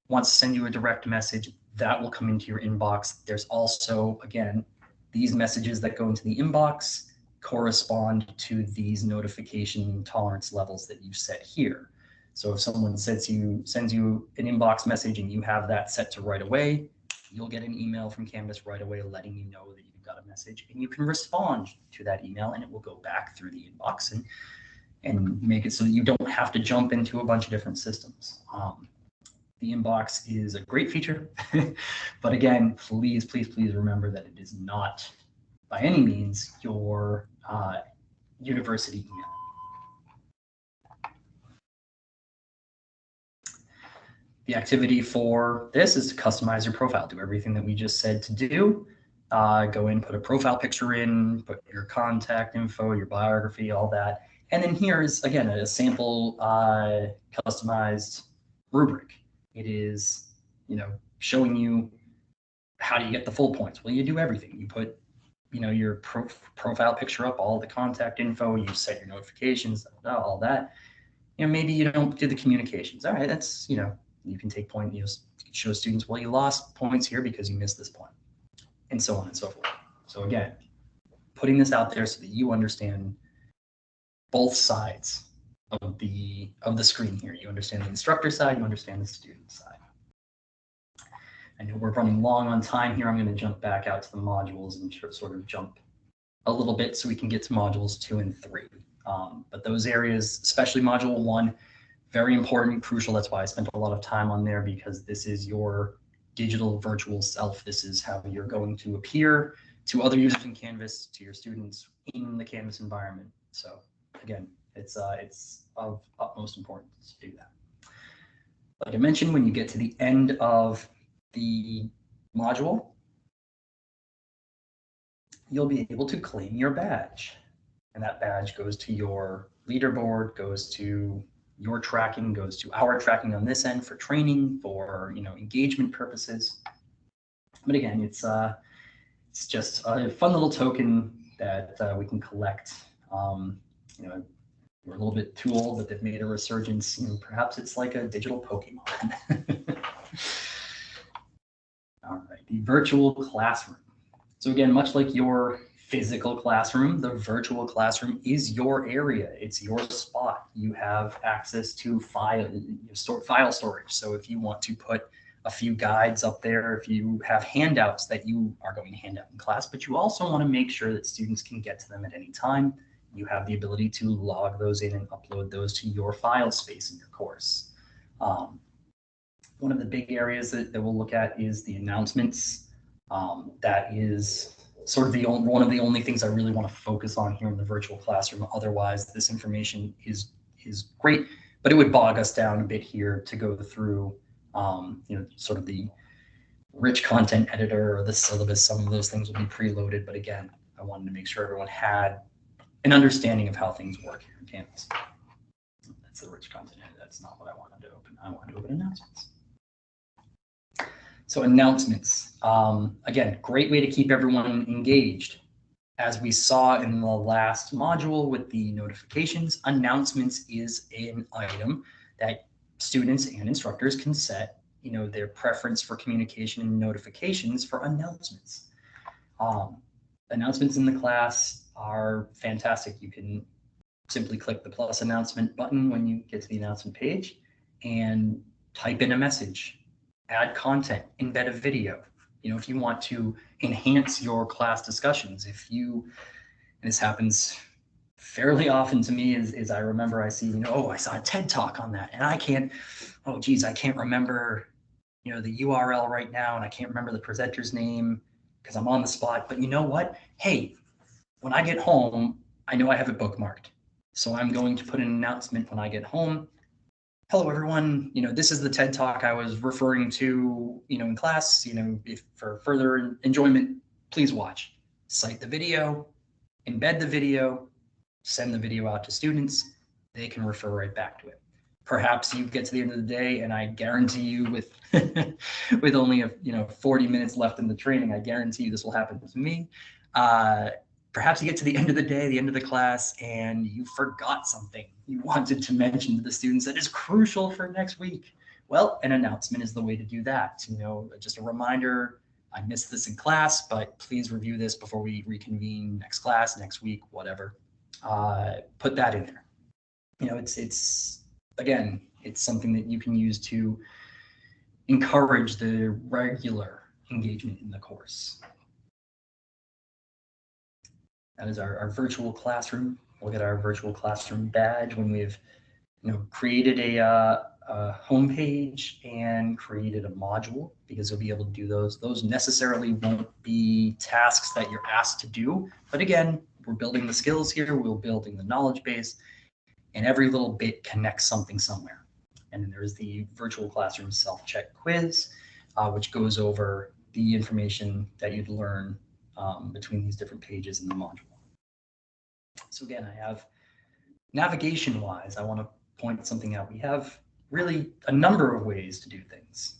wants to send you a direct message, that will come into your inbox. There's also, again, these messages that go into the inbox correspond to these notification tolerance levels that you set here. So if someone sends you an inbox message and you have that set to right away, you'll get an email from Canvas right away letting you know that you've got a message, and you can respond to that email, and it will go back through the inbox and make it so that you don't have to jump into a bunch of different systems. The inbox is a great feature, but again, please, please, please remember that it is not by any means your university email. The activity for this is to customize your profile. Do everything that we just said to do. Go in, put a profile picture in, put your contact info, your biography, all that. And then here is, again, a sample customized rubric. It is, showing you how do you get the full points? Well, you do everything. You put, your profile picture up, all the contact info, you set your notifications, all that. Maybe you don't do the communications. All right, that's, you can take point, show students, well, you lost points here because you missed this point, and so on and so forth. So again, putting this out there so that you understand both sides of the screen here. You understand the instructor side, you understand the student side. I know we're running long on time here. I'm going to jump back out to the modules and sort of jump a little bit so we can get to modules 2 and 3. But those areas, especially module 1, very important, crucial. That's why I spent a lot of time on there, because this is your digital virtual self. This is how you're going to appear to other users in Canvas, to your students in the Canvas environment. So again, it's of utmost importance to do that. Like I mentioned, when you get to the end of the module, you'll be able to claim your badge. And that badge goes to your leaderboard, goes to your tracking, goes to our tracking on this end for training, for engagement purposes. But again, it's just a fun little token that we can collect. We're a little bit too old, but they've made a resurgence. Perhaps it's like a digital Pokemon. All right, the virtual classroom. So again, much like your physical classroom, the virtual classroom is your area. It's your spot. You have access to file storage. So if you want to put a few guides up there, if you have handouts that you are going to hand out in class, but you also want to make sure that students can get to them at any time, you have the ability to log those in and upload those to your file space in your course. One of the big areas that we'll look at is the announcements. That is sort of one of the only things I really want to focus on here in the virtual classroom. Otherwise, this information is great, but it would bog us down a bit here to go through, sort of the rich content editor or the syllabus. Some of those things will be preloaded, but again, I wanted to make sure everyone had an understanding of how things work here in Canvas. That's the rich content editor. That's not what I wanted to open. I wanted to open announcements. So announcements, again, great way to keep everyone engaged. As we saw in the last module with the notifications, announcements is an item that students and instructors can set, their preference for communication and notifications for announcements. Announcements in the class are fantastic. You can simply click the plus announcement button when you get to the announcement page and type in a message. Add content, embed a video. If you want to enhance your class discussions, and this happens fairly often to me, is I remember I see, I saw a TED talk on that, and I can't remember, the URL right now, and I can't remember the presenter's name because I'm on the spot. But you know what? Hey, when I get home, I know I have it bookmarked. So I'm going to put an announcement when I get home. Hello, everyone. This is the TED Talk I was referring to, in class. If for further enjoyment, please watch. Cite the video, embed the video, send the video out to students. They can refer right back to it. Perhaps you get to the end of the day, and I guarantee you, with with only 40 minutes left in the training, I guarantee you this will happen to me. Perhaps you get to the end of the day, the end of the class, and you forgot something you wanted to mention to the students that is crucial for next week. Well, an announcement is the way to do that. Just a reminder, I missed this in class, but please review this before we reconvene next class, next week, whatever. Put that in there. It's something that you can use to encourage the regular engagement in the course. That is our virtual classroom. Look at our virtual classroom badge when we've created a homepage and created a module, because you'll be able to do those. Those necessarily won't be tasks that you're asked to do. But again, we're building the skills here. We're building the knowledge base, and every little bit connects something somewhere. And then there's the virtual classroom self-check quiz, which goes over the information that you'd learn between these different pages in the module. So again, I have navigation-wise, I want to point something out. We have really a number of ways to do things.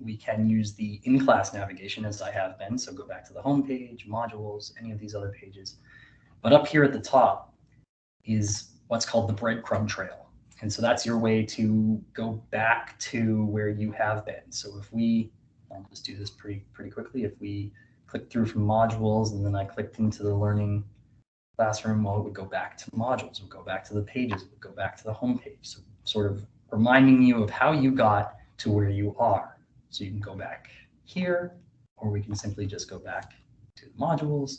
we can use the in-class navigation as I have been. So go back to the home page, modules, any of these other pages. But up here at the top is what's called the breadcrumb trail. And so that's your way to go back to where you have been. So if we, I'll just do this pretty quickly. If we click through from modules and then I clicked into the learning classroom, well, it would go back to modules, it would go back to the pages, it would go back to the home page. So sort of reminding you of how you got to where you are. So you can go back here, or we can simply just go back to the modules.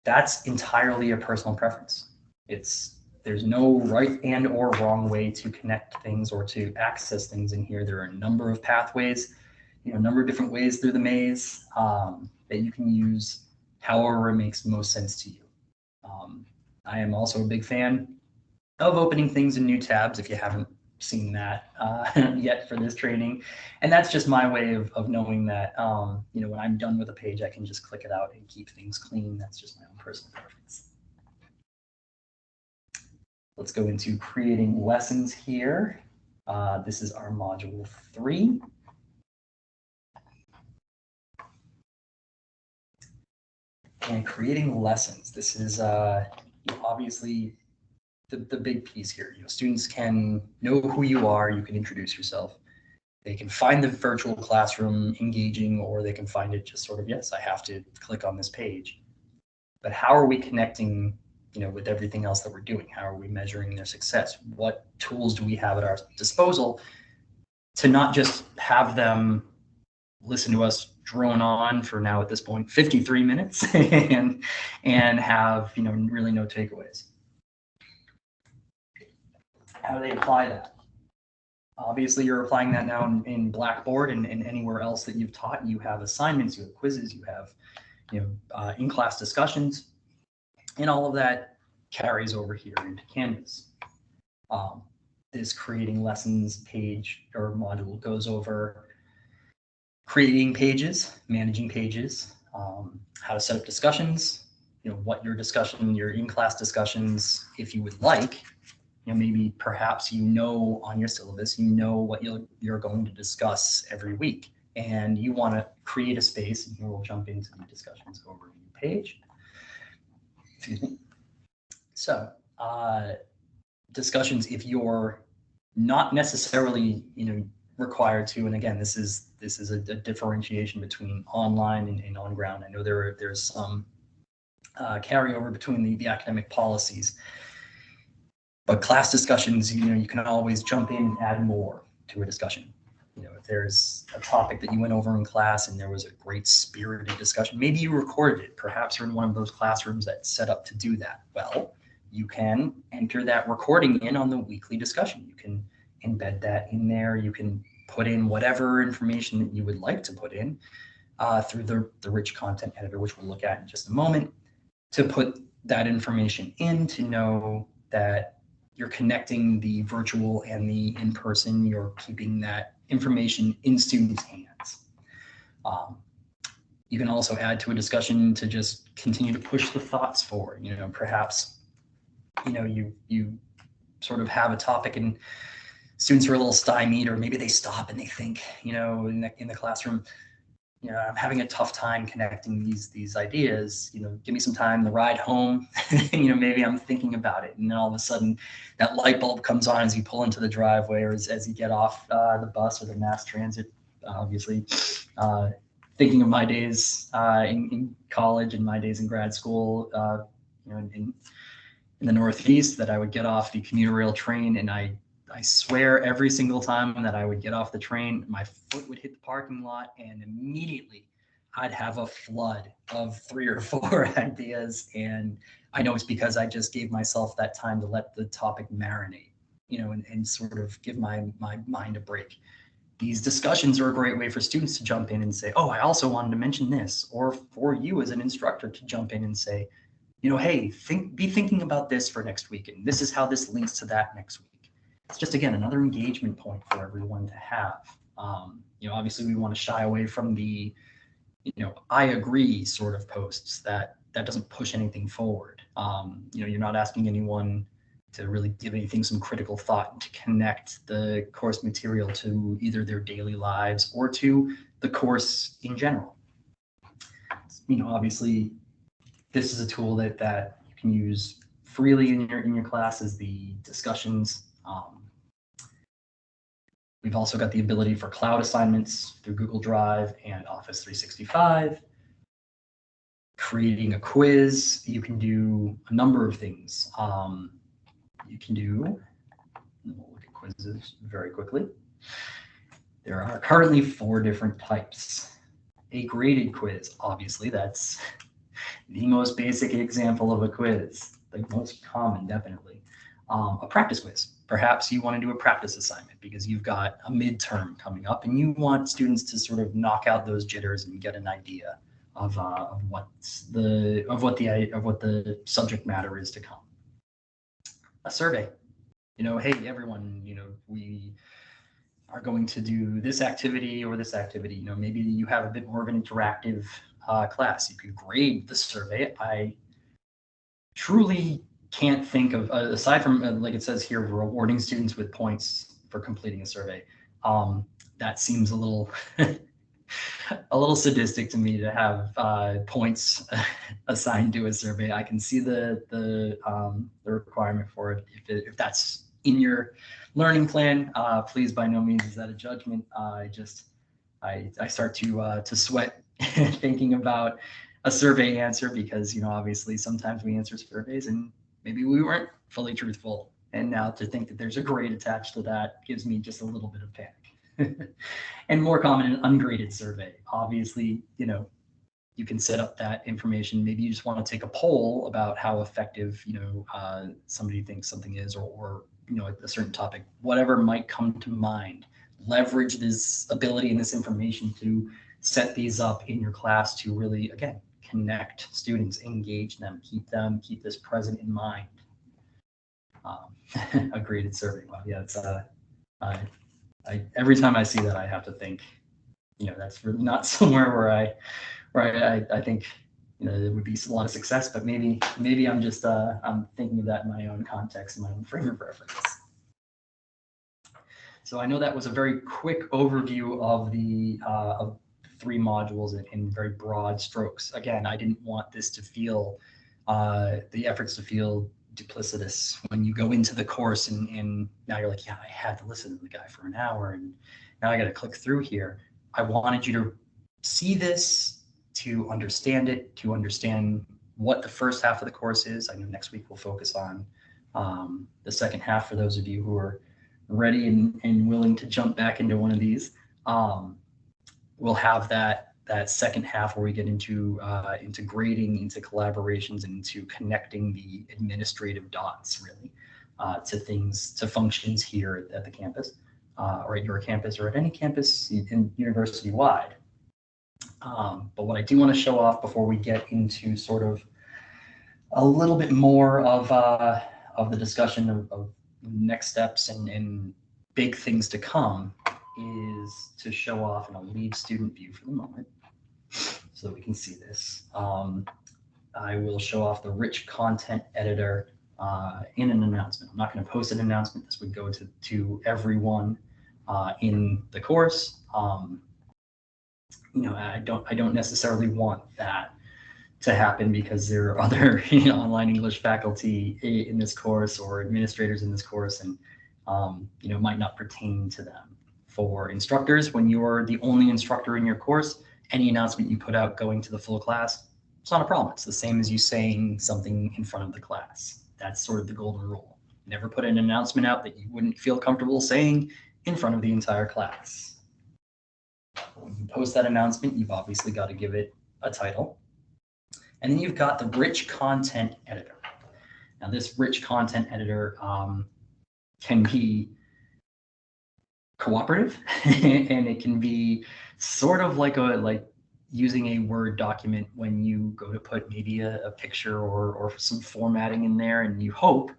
That's entirely a personal preference. There's no right and or wrong way to connect things or to access things in here. There are a number of pathways, a number of different ways through the maze that you can use however it makes most sense to you. I am also a big fan of opening things in new tabs if you haven't seen that yet for this training. And that's just my way of knowing that, when I'm done with a page, I can just click it out and keep things clean. That's just my own personal preference. Let's go into creating lessons here. This is our module 3. And creating lessons. This is obviously the big piece here. Students can know who you are. You can introduce yourself. They can find the virtual classroom engaging, or they can find it just sort of, yes, I have to click on this page. But how are we connecting, with everything else that we're doing? How are we measuring their success? What tools do we have at our disposal to not just have them listen to us drone on for now at this point 53 minutes and have really no takeaways? How do they apply that? Obviously, you're applying that now in Blackboard and anywhere else that you've taught. You have assignments, you have quizzes, you have in-class discussions, and all of that carries over here into Canvas. This creating lessons page or module goes over creating pages, managing pages, how to set up discussions, what your in-class discussions, if you would like, maybe perhaps on your syllabus, what you're going to discuss every week, and you want to create a space, and here we'll jump into the discussions overview page. Excuse me. So discussions, if you're not necessarily, required to, and again, this is a differentiation between online and on ground. I know there's some carryover between the academic policies, but class discussions, you can always jump in and add more to a discussion. If there's a topic that you went over in class and there was a great spirited discussion, maybe you recorded it. Perhaps you're in one of those classrooms that's set up to do that. Well, you can enter that recording in on the weekly discussion. You can embed that in there. You can put in whatever information that you would like to put in through the rich content editor, which we'll look at in just a moment, to put that information in, to know that you're connecting the virtual and the in-person. You're keeping that information in students' hands. You can also add to a discussion to just continue to push the thoughts forward. Perhaps you sort of have a topic and students are a little stymied, or maybe they stop and they think, in the classroom, I'm having a tough time connecting these ideas. Give me some time. The ride home, maybe I'm thinking about it, and then all of a sudden, that light bulb comes on as you pull into the driveway, or as you get off the bus or the mass transit. Obviously, thinking of my days in college and my days in grad school, in the Northeast, that I would get off the commuter rail train, and I swear every single time that I would get off the train, my foot would hit the parking lot, and immediately I'd have a flood of 3 or 4 ideas. And I know it's because I just gave myself that time to let the topic marinate, and sort of give my mind a break. These discussions are a great way for students to jump in and say, oh, I also wanted to mention this, or for you as an instructor to jump in and say, hey, be thinking about this for next week, and this is how this links to that next week. It's just, again, another engagement point for everyone to have. Obviously we want to shy away from the, I agree sort of posts that doesn't push anything forward. You're not asking anyone to really give anything some critical thought and to connect the course material to either their daily lives or to the course in general. Obviously, this is a tool that you can use freely in your classes, the discussions. We've also got the ability for cloud assignments through Google Drive and Office 365. Creating a quiz, you can do a number of things. You can do, we'll look at quizzes very quickly. There are currently 4 different types. A graded quiz, obviously, that's the most basic example of a quiz, the most common, definitely. A practice quiz. Perhaps you want to do a practice assignment because you've got a midterm coming up and you want students to sort of knock out those jitters and get an idea of what the subject matter is to come. A survey. Hey everyone, we are going to do this activity or this activity. Maybe you have a bit more of an interactive class. You could grade the survey. I truly can't think of, aside from like it says here, rewarding students with points for completing a survey. That seems a little a little sadistic to me to have points assigned to a survey. I can see the requirement for it. If that's in your learning plan, please, by no means is that a judgment. I start to sweat thinking about a survey answer because obviously sometimes we answer surveys and maybe we weren't fully truthful. And now to think that there's a grade attached to that gives me just a little bit of panic. And more common, an ungraded survey. Obviously, you can set up that information. Maybe you just want to take a poll about how effective, somebody thinks something is, or a certain topic, whatever might come to mind. Leverage this ability and this information to set these up in your class to really, again, connect students, engage them, keep this present in mind. A graded survey. Well, yeah, it's every time I see that, I have to think, that's really not somewhere where I think, there would be a lot of success, but maybe I'm just, I'm thinking of that in my own context, in my own frame of reference. So I know that was a very quick overview of the of 3 modules in very broad strokes. Again, I didn't want this to feel, the efforts to feel duplicitous when you go into the course and now you're like, yeah, I had to listen to the guy for an hour and now I got to click through here. I wanted you to see this, to understand it, to understand what the first half of the course is. I know next week we'll focus on the second half for those of you who are ready and willing to jump back into one of these. We'll have that second half where we get into grading, into collaborations, and into connecting the administrative dots really to things, to functions here at the campus, or at your campus, or at any campus in university-wide. But what I do want to show off before we get into sort of a little bit more of the discussion of next steps and big things to come is to show off, and I'll leave student view for the moment so that we can see this. I will show off the rich content editor in an announcement. I'm not going to post an announcement. This would go to everyone in the course. I don't necessarily want that to happen because there are other online English faculty in this course or administrators in this course, and it might not pertain to them. For instructors, when you're the only instructor in your course, any announcement you put out going to the full class, it's not a problem. It's the same as you saying something in front of the class. That's sort of the golden rule. Never put an announcement out that you wouldn't feel comfortable saying in front of the entire class. When you post that announcement, you've obviously got to give it a title. And then you've got the rich content editor. Now this rich content editor can be cooperative and it can be sort of like using a Word document when you go to put maybe a picture or some formatting in there, and you hope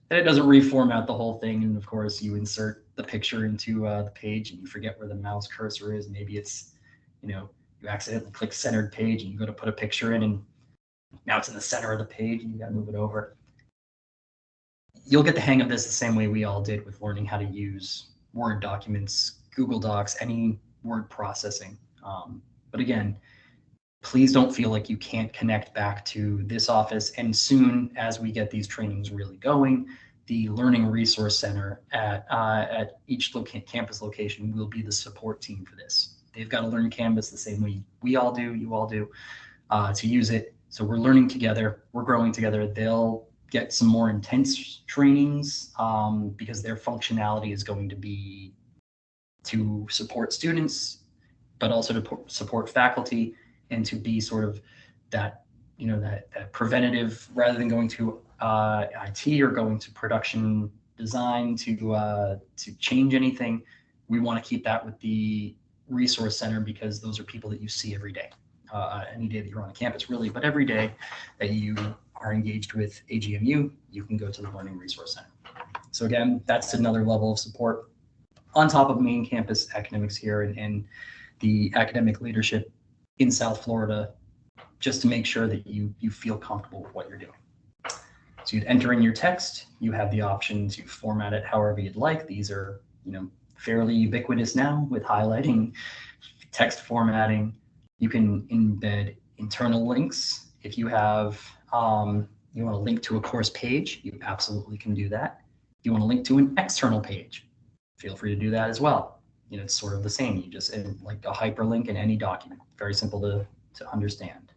that it doesn't reformat the whole thing. And of course you insert the picture into the page and you forget where the mouse cursor is. Maybe it's, you accidentally click centered page and you go to put a picture in and now it's in the center of the page and you got to move it over. you'll get the hang of this the same way we all did with learning how to use Word documents, Google Docs, any word processing. But again, please don't feel like you can't connect back to this office. And soon as we get these trainings really going, the Learning Resource Center at each campus location will be the support team for this. They've got to learn Canvas the same way we all do, you all do, to use it. So we're learning together, we're growing together. They'll get some more intense trainings because their functionality is going to be to support students, but also to support faculty and to be sort of that, you know, that preventative rather than going to IT or going to production design to change anything. We want to keep that with the Resource Center because those are people that you see every day, any day that you're on a campus really, but every day that you are engaged with AGMU, you can go to the Learning Resource Center. So again, that's another level of support on top of main campus academics here and the academic leadership in South Florida, just to make sure that you feel comfortable with what you're doing. So you'd enter in your text, you have the option to format it however you'd like. These are, you know, fairly ubiquitous now with highlighting, text formatting. You can embed internal links. If you have, you want to link to a course page, you absolutely can do that. If you want to link to an external page, feel free to do that as well. You know, it's sort of the same. You just like a hyperlink in any document. Very simple to understand.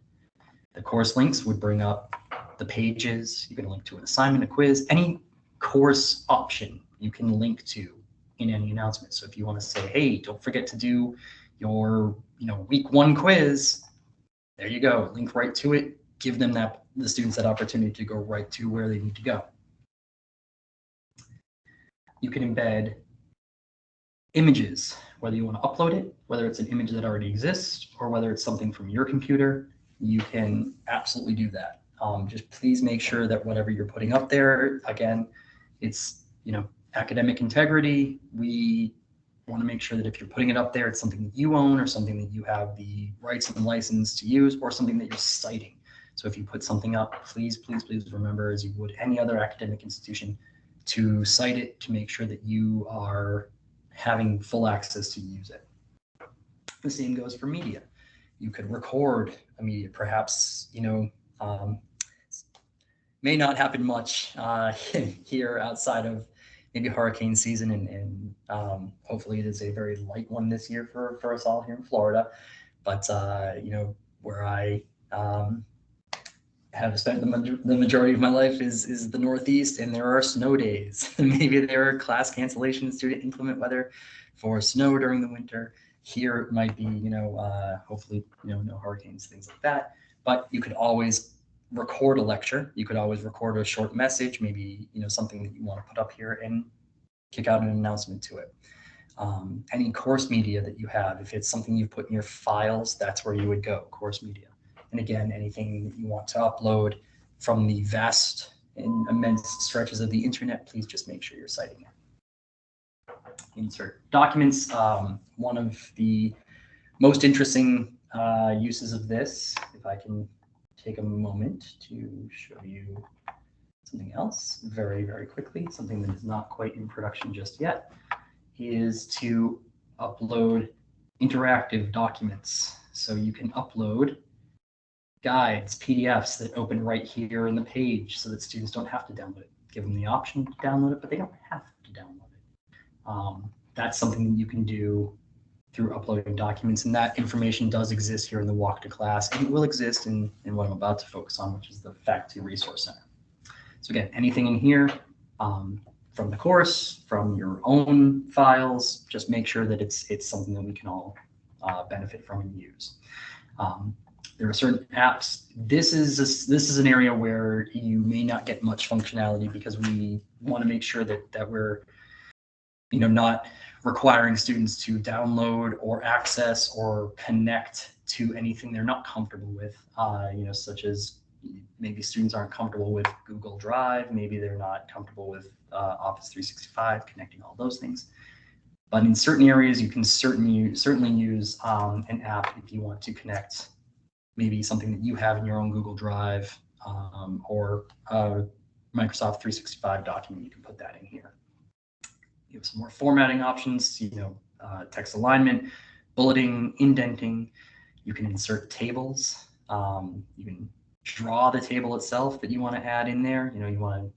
The course links would bring up the pages. You can link to an assignment, a quiz, any course option you can link to in any announcement. So if you want to say, hey, don't forget to do your, you know, week 1 quiz, there you go. Link right to it. Give them the students that opportunity to go right to where they need to go. You can embed images, whether you want to upload it, whether it's an image that already exists, or whether it's something from your computer, you can absolutely do that. Just please make sure that whatever you're putting up there, again, it's, you know, academic integrity. We want to make sure that if you're putting it up there, it's something that you own or something that you have the rights and license to use or something that you're citing. So if you put something up, please, please, please remember, as you would any other academic institution, to cite it to make sure that you are having full access to use it. The same goes for media. You could record a media, perhaps, you know, may not happen much here outside of maybe hurricane season, and hopefully it is a very light one this year for us all here in Florida. But you know, where I have spent the majority of my life is the Northeast, and there are snow days. Maybe there are class cancellations due to inclement weather for snow during the winter. Here it might be, you know, hopefully, you know, no hurricanes, things like that. But you could always record a lecture. You could always record a short message, maybe, you know, something that you want to put up here and kick out an announcement to it. Any course media that you have, if it's something you put in your files, that's where you would go, course media. And again, anything that you want to upload from the vast and immense stretches of the internet, please just make sure you're citing it. Insert documents. One of the most interesting uses of this, if I can take a moment to show you something else very, very quickly, something that is not quite in production just yet, is to upload interactive documents. So you can upload guides, PDFs that open right here in the page so that students don't have to download it. Give them the option to download it, but they don't have to download it. That's something that you can do through uploading documents, and that information does exist here in the Walk to Class, and it will exist in what I'm about to focus on, which is the Faculty Resource Center. So again, anything in here from the course, from your own files, just make sure that it's something that we can all benefit from and use. There are certain apps. This is an area where you may not get much functionality because we want to make sure that we're, you know, not requiring students to download or access or connect to anything they're not comfortable with, you know, such as maybe students aren't comfortable with Google Drive, maybe they're not comfortable with Office 365, connecting all those things. But in certain areas, you can certainly use an app if you want to connect maybe something that you have in your own Google Drive or Microsoft 365 document, you can put that in here. You have some more formatting options, text alignment, bulleting, indenting. You can insert tables. You can draw the table itself that you want to add in there. You want to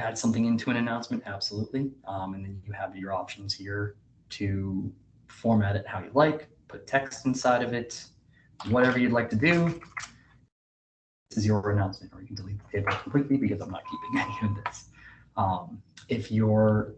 add something into an announcement, absolutely. And then you have your options here to format it how you like, put text inside of it, whatever you'd like to do. This is your announcement, or you can delete the table completely because I'm not keeping any of this. If you're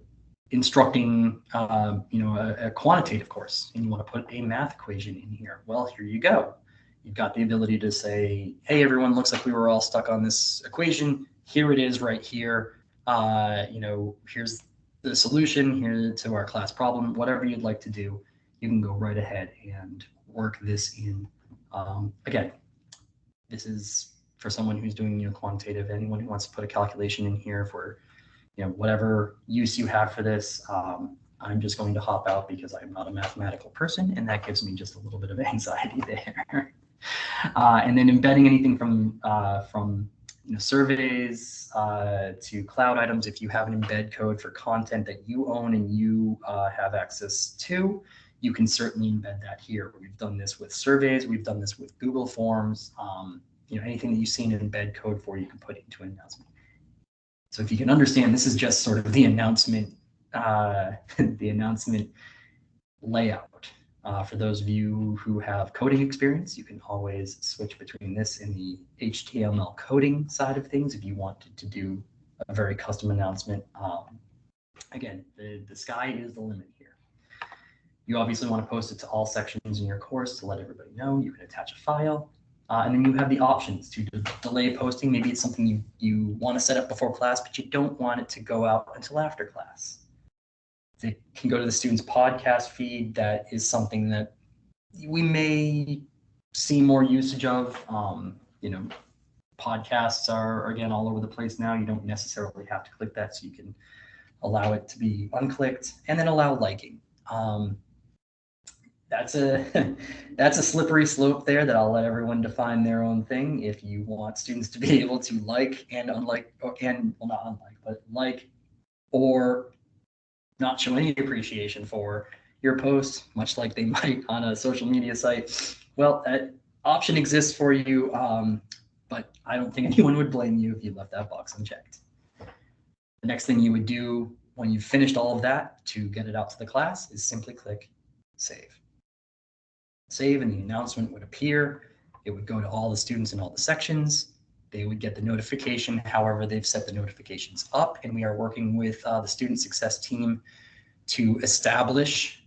instructing, a quantitative course and you want to put a math equation in here, well, here you go. You've got the ability to say, hey, everyone, looks like we were all stuck on this equation. Here it is right here. Here's the solution here to our class problem. Whatever you'd like to do, you can go right ahead and work this in. Again, this is for someone who's doing quantitative, anyone who wants to put a calculation in here for whatever use you have for this. I'm just going to hop out because I'm not a mathematical person, and that gives me just a little bit of anxiety there. And then embedding anything from surveys to cloud items. If you have an embed code for content that you own and you have access to, you can certainly embed that here. We've done this with surveys. We've done this with Google Forms. Anything that you see an embed code for, you can put into an announcement. So if you can understand, this is just sort of the announcement, layout. For those of you who have coding experience, you can always switch between this and the HTML coding side of things if you wanted to do a very custom announcement. Again, the sky is the limit here. You obviously want to post it to all sections in your course to let everybody know. You can attach a file. And then you have the options to delay posting. Maybe it's something you want to set up before class, but you don't want it to go out until after class. It can go to the student's podcast feed. That is something that we may see more usage of. Podcasts are, again, all over the place now. You don't necessarily have to click that, so you can allow it to be unclicked and then allow liking. That's a slippery slope there that I'll let everyone define their own thing. If you want students to be able to like and unlike, like or not show any appreciation for your post, much like they might on a social media site, well, that option exists for you, but I don't think anyone would blame you if you left that box unchecked. The next thing you would do when you've finished all of that to get it out to the class is simply click save. Save, and the announcement would appear. It would go to all the students in all the sections. They would get the notification however they've set the notifications up, and we are working with the student success team to establish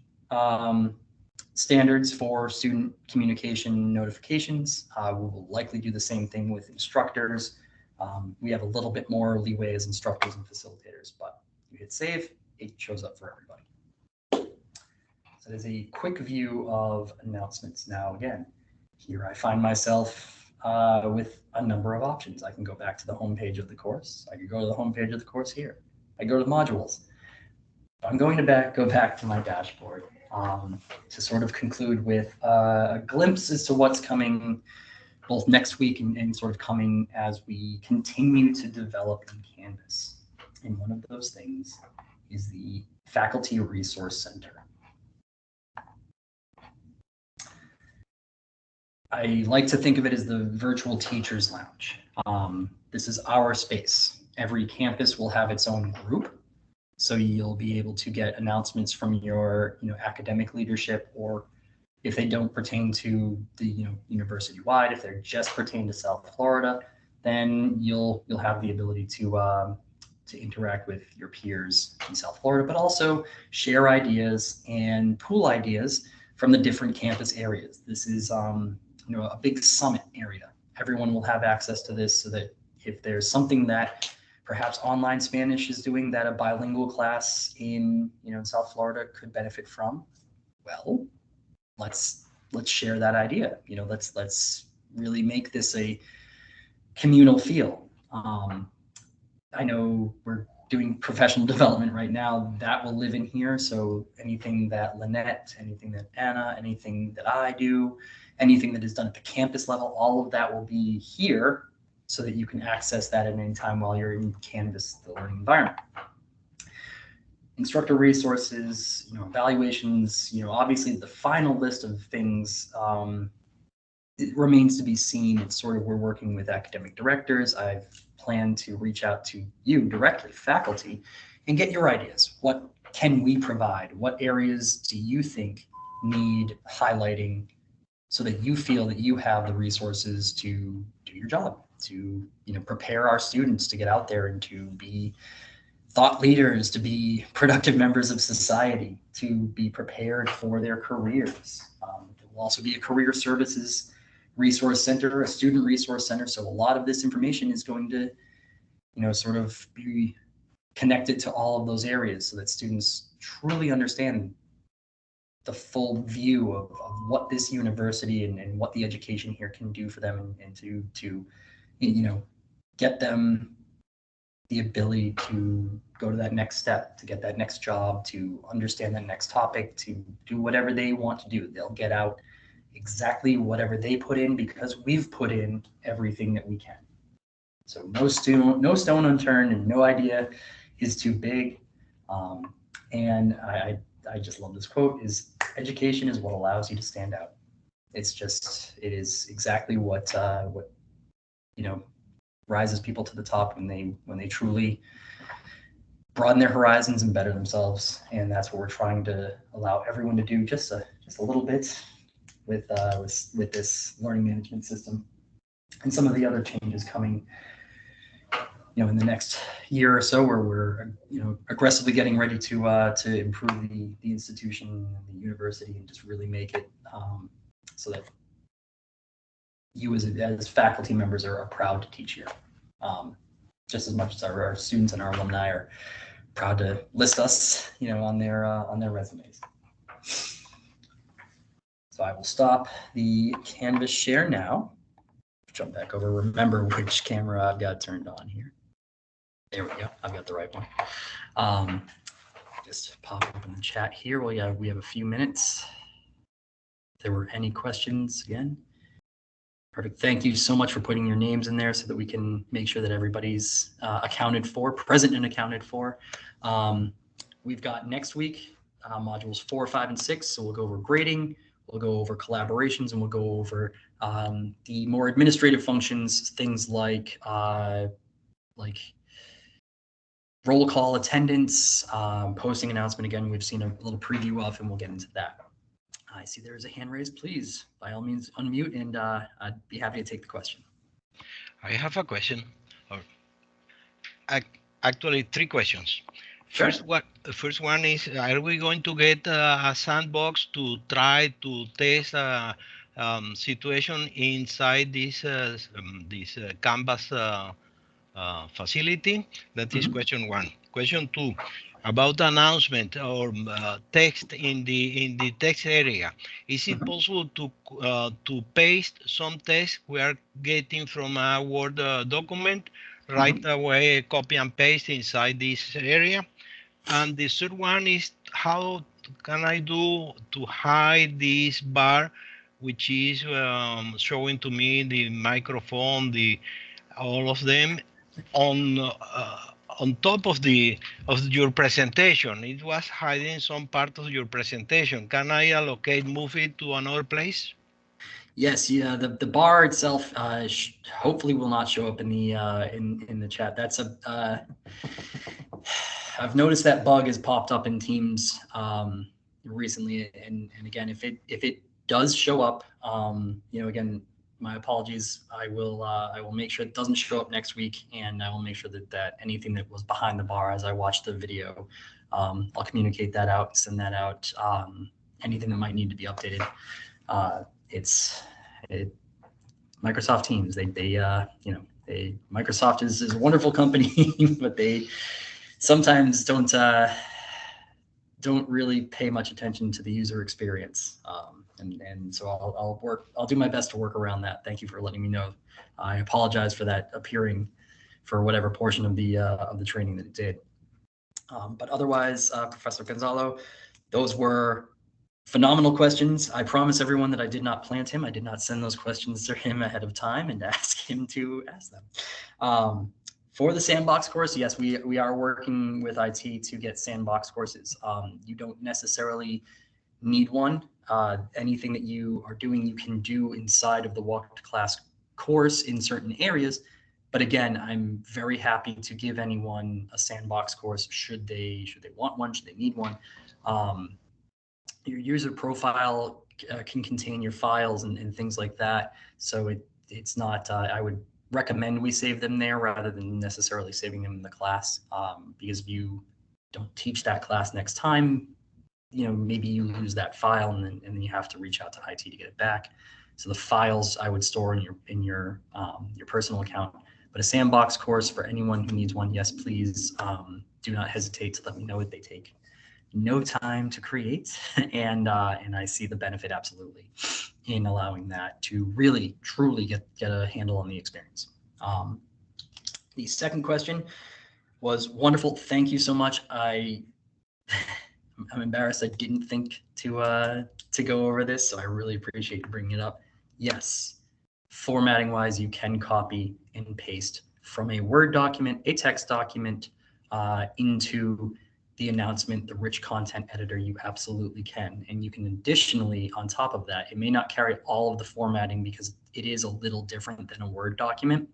standards for student communication notifications. We will likely do the same thing with instructors. We have a little bit more leeway as instructors and facilitators, but you hit save, it shows up for everybody. So there's a quick view of announcements. Now, again, here I find myself with a number of options. I can go back to the home page of the course. I could go to the home page of the course here. I go to the modules. I'm going to go back to my dashboard to sort of conclude with a glimpse as to what's coming both next week and sort of coming as we continue to develop in Canvas. And one of those things is the Faculty Resource Center. I like to think of it as the virtual teacher's lounge. This is our space. Every campus will have its own group. So you'll be able to get announcements from your academic leadership, or if they don't pertain to the university-wide, if they're just pertain to South Florida, then you'll have the ability to interact with your peers in South Florida, but also share ideas and pool ideas from the different campus areas. This is a big summit area. Everyone will have access to this, so that if there's something that perhaps Online Spanish is doing that a bilingual class in South Florida could benefit from, well, let's share that idea. Let's really make this a communal feel. I know we're doing professional development right now. That will live in here. So anything that Lynette, anything that Anna, anything that I do, anything that is done at the campus level, all of that will be here. so that you can access that at any time while you're in Canvas, the learning environment. Instructor resources, evaluations, obviously the final list of things, it remains to be seen. It's sort of, we're working with academic directors. I've planned to reach out to you directly, faculty, and get your ideas. What can we provide? What areas do you think need highlighting so that you feel that you have the resources to do your job, to prepare our students to get out there and to be thought leaders, to be productive members of society, to be prepared for their careers. There will also be a career services resource center, a student resource center. So a lot of this information is going to, sort of be connected to all of those areas so that students truly understand the full view of what this university and what the education here can do for them, and to get them the ability to go to that next step, to get that next job, to understand that next topic, to do whatever they want to do. They'll get out exactly whatever they put in because we've put in everything that we can. So no stone unturned, and no idea is too big. And I just love this quote: "Is education is what allows you to stand out." It is exactly what rises people to the top when they truly broaden their horizons and better themselves. And that's what we're trying to allow everyone to do just a little bit with this learning management system, and some of the other changes coming in the next year or so, where we're aggressively getting ready to improve the institution and the university, and just really make it so that you as faculty members are proud to teach here, just as much as our students and our alumni are proud to list us on their resumes. So I will stop the Canvas share now. Jump back over. Remember which camera I've got turned on here. There we go. I've got the right one. Just pop open the chat here. We have a few minutes. If there were any questions, again. Perfect. Thank you so much for putting your names in there so that we can make sure that everybody's accounted for, present and accounted for. We've got next week modules 4, 5, and 6. So we'll go over grading, we'll go over collaborations, and we'll go over the more administrative functions, things like roll call, attendance, posting announcement. Again, we've seen a little preview of, and we'll get into that. I see there is a hand raised. Please, by all means, unmute, and I'd be happy to take the question. I have a question, or actually 3 questions. Sure. First one is, are we going to get a sandbox to try to test a situation inside this Canvas facility? That is question 1. Question 2, about announcement or text in the text area. Is it possible to paste some text we are getting from a Word document right away, copy and paste inside this area? And the third one is, how can I do to hide this bar, which is showing to me the microphone, all of them on top of your presentation? It was hiding some part of your presentation. Can I move it to another place? Yes, yeah. The bar itself hopefully will not show up in the chat. That's I've noticed that bug has popped up in Teams recently, and again, if it does show up, again, my apologies. I will make sure it doesn't show up next week, and I will make sure that anything that was behind the bar as I watch the video, I'll communicate that out, send that out. Anything that might need to be updated. Microsoft Teams. Microsoft is a wonderful company, but they sometimes don't really pay much attention to the user experience. And so I'll do my best to work around that. Thank you for letting me know. I apologize for that appearing for whatever portion of the training that it did. But otherwise, Professor Gonzalo, those were phenomenal questions. I promise everyone that I did not plant him. I did not send those questions to him ahead of time and ask him to ask them. For the sandbox course, yes, we are working with IT to get sandbox courses. You don't necessarily need one. Anything that you are doing, you can do inside of the walk to class course in certain areas. But again, I'm very happy to give anyone a sandbox course should they want one, should they need one. Your user profile can contain your files and things like that. So it's not, I would recommend we save them there rather than necessarily saving them in the class, because if you don't teach that class next time, maybe you lose that file and then you have to reach out to IT to get it back. So the files I would store in your personal account. But a sandbox course for anyone who needs one, yes, please do not hesitate to let me know what they take. No time to create, and I see the benefit absolutely in allowing that to really truly get a handle on the experience. The second question was wonderful. Thank you so much. I'm embarrassed I didn't think to go over this, so I really appreciate you bringing it up. Yes, formatting wise, you can copy and paste from a Word document, a text document, into the announcement, the rich content editor. You absolutely can. And you can additionally, on top of that, it may not carry all of the formatting because it is a little different than a Word document,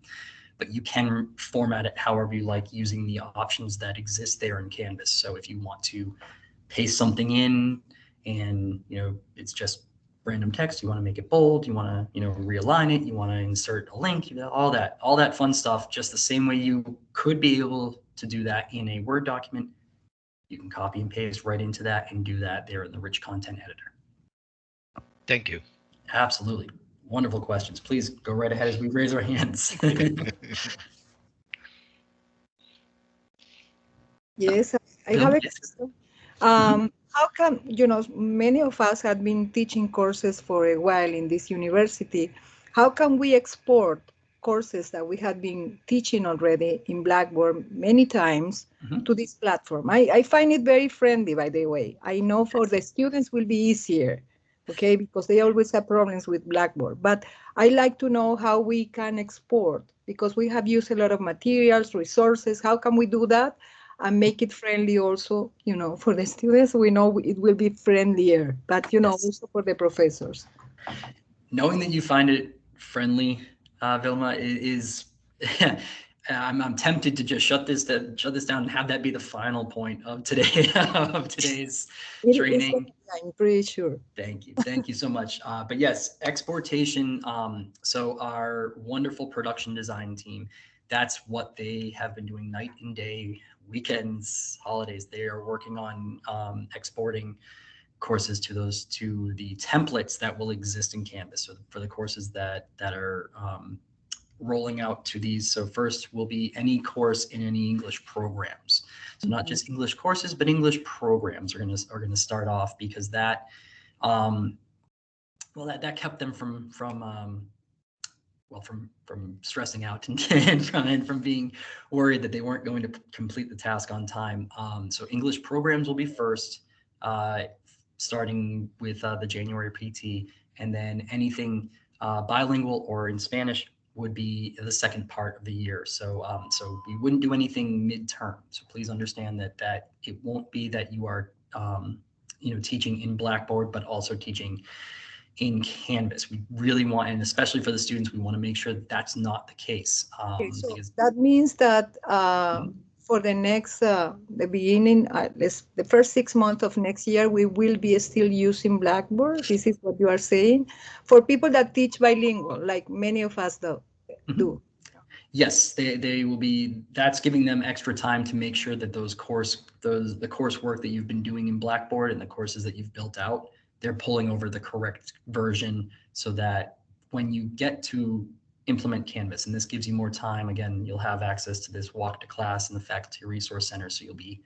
but you can format it however you like using the options that exist there in Canvas. So if you want to paste something in and it's just random text, you want to make it bold, you want to realign it, you want to insert a link, all that fun stuff, just the same way you could be able to do that in a Word document, you can copy and paste right into that and do that there in the rich content editor. Thank you. Absolutely. Wonderful questions. Please go right ahead as we raise our hands. Yes, I have a question. How come, many of us have been teaching courses for a while in this university. How can we export courses that we have been teaching already in Blackboard many times to this platform? I find it very friendly, by the way. I know for the students will be easier, okay, because they always have problems with Blackboard. But I like to know how we can export, because we have used a lot of materials, resources. How can we do that and make it friendly also, for the students? We know it will be friendlier, but, Yes. also for the professors. Knowing that you find it friendly, Vilma, is I'm tempted to just shut this down and have that be the final point of today's training. I'm pretty sure. Thank you so much. But yes, exportation. So our wonderful production design team, that's what they have been doing night and day, weekends, holidays. They are working on exporting courses to the templates that will exist in Canvas. So for the courses that are rolling out to these. So first will be any course in any English programs. So not just English courses, but English programs are going to start off, because that that kept them from stressing out and from being worried that they weren't going to complete the task on time. So English programs will be first, starting with the January PT, and then anything bilingual or in Spanish would be the second part of the year. So so we wouldn't do anything midterm. So please understand that it won't be that you are teaching in Blackboard, but also teaching in Canvas. We really want, and especially for the students, we want to make sure that that's not the case. Okay, so Because that means that for the next, the beginning, the first 6 months of next year, we will be still using Blackboard. This is what you are saying for people that teach bilingual, like many of us do. Yes, they will be. That's giving them extra time to make sure that the coursework that you've been doing in Blackboard and the courses that you've built out, they're pulling over the correct version, so that when you get to implement Canvas, and this gives you more time, again, you'll have access to this walk to class and the faculty resource center. So you'll be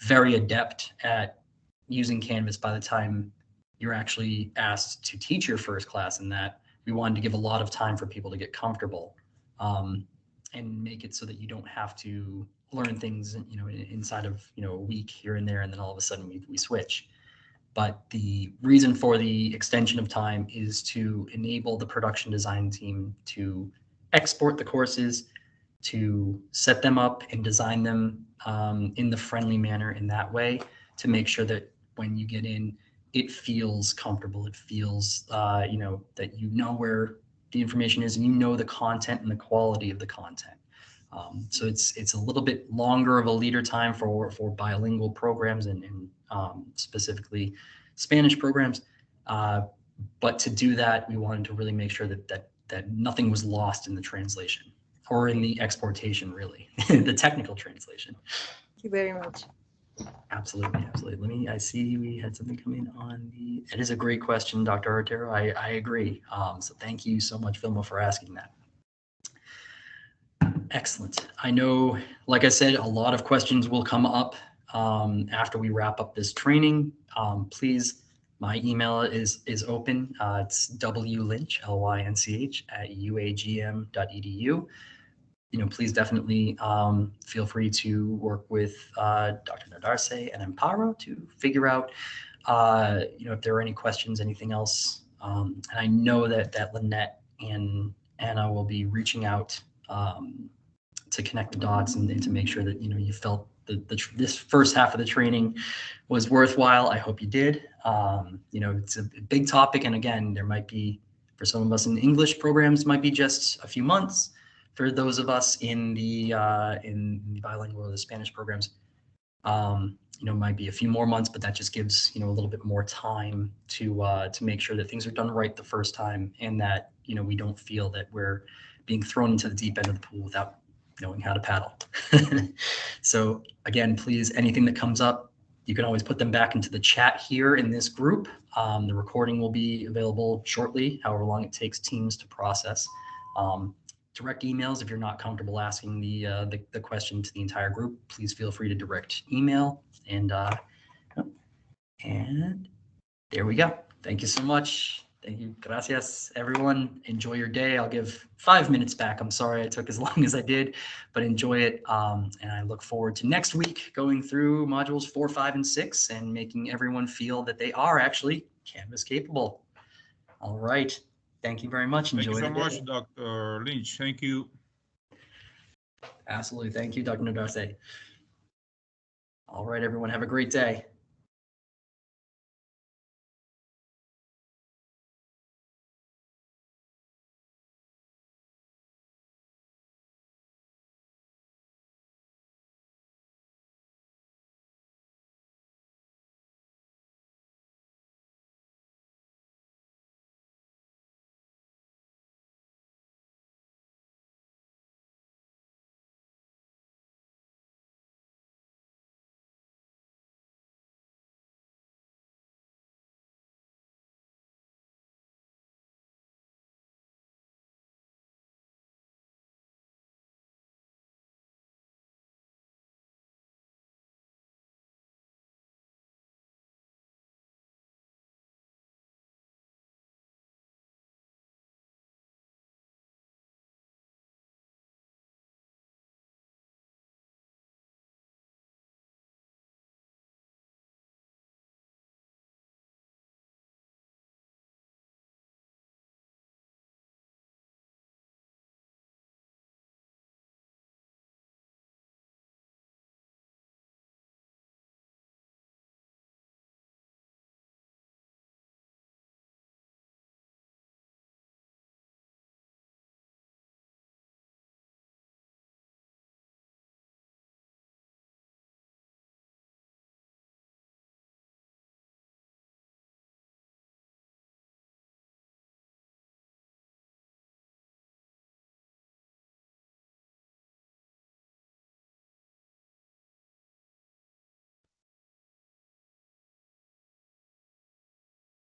very adept at using Canvas by the time you're actually asked to teach your first class in that. We wanted to give a lot of time for people to get comfortable, and make it so that you don't have to learn things, inside of, a week here and there, and then all of a sudden we switch. But the reason for the extension of time is to enable the production design team to export the courses, to set them up and design them in the friendly manner in that way, to make sure that when you get in, it feels comfortable. It feels, you know, that you know where the information is and you know the content and the quality of the content. So it's a little bit longer of a leader time for bilingual programs and specifically Spanish programs. But to do that, we wanted to really make sure that nothing was lost in the translation or in the exportation, really, the technical translation. Thank you very much. Absolutely, absolutely. I see we had something coming on the. It is a great question, Dr. Artero. I agree. So thank you so much, Vilma, for asking that. Excellent. I know, like I said, a lot of questions will come up after we wrap up this training. Please, my email is open. It's wlynch, Lynch, @uagm.edu. You know, please definitely feel free to work with Dr. Nadarse and Amparo to figure out, you know, if there are any questions, anything else. And I know that Lynette and Anna will be reaching out to connect the dots and to make sure that, you know, you felt this first half of the training was worthwhile. I hope you did. You know, it's a big topic. And again, there might be, for some of us in English programs, might be just a few months. For those of us in the bilingual or the Spanish programs, you know, might be a few more months, but that just gives, you know, a little bit more time to make sure that things are done right the first time, and that, you know, we don't feel that we're being thrown into the deep end of the pool without knowing how to paddle. So again, please, anything that comes up, you can always put them back into the chat here in this group. The recording will be available shortly, however long it takes Teams to process. Direct emails, if you're not comfortable asking the question to the entire group, please feel free to direct email. And there we go. Thank you so much. Thank you. Gracias, everyone. Enjoy your day. I'll give 5 minutes back. I'm sorry I took as long as I did, but enjoy it. And I look forward to next week going through modules 4, 5, and 6 and making everyone feel that they are actually Canvas capable. All right. Thank you very much. Enjoy Thank you so the day. much, Dr. Lynch. Thank you. Absolutely. Thank you, Dr. Nadarse. All right, everyone. Have a great day.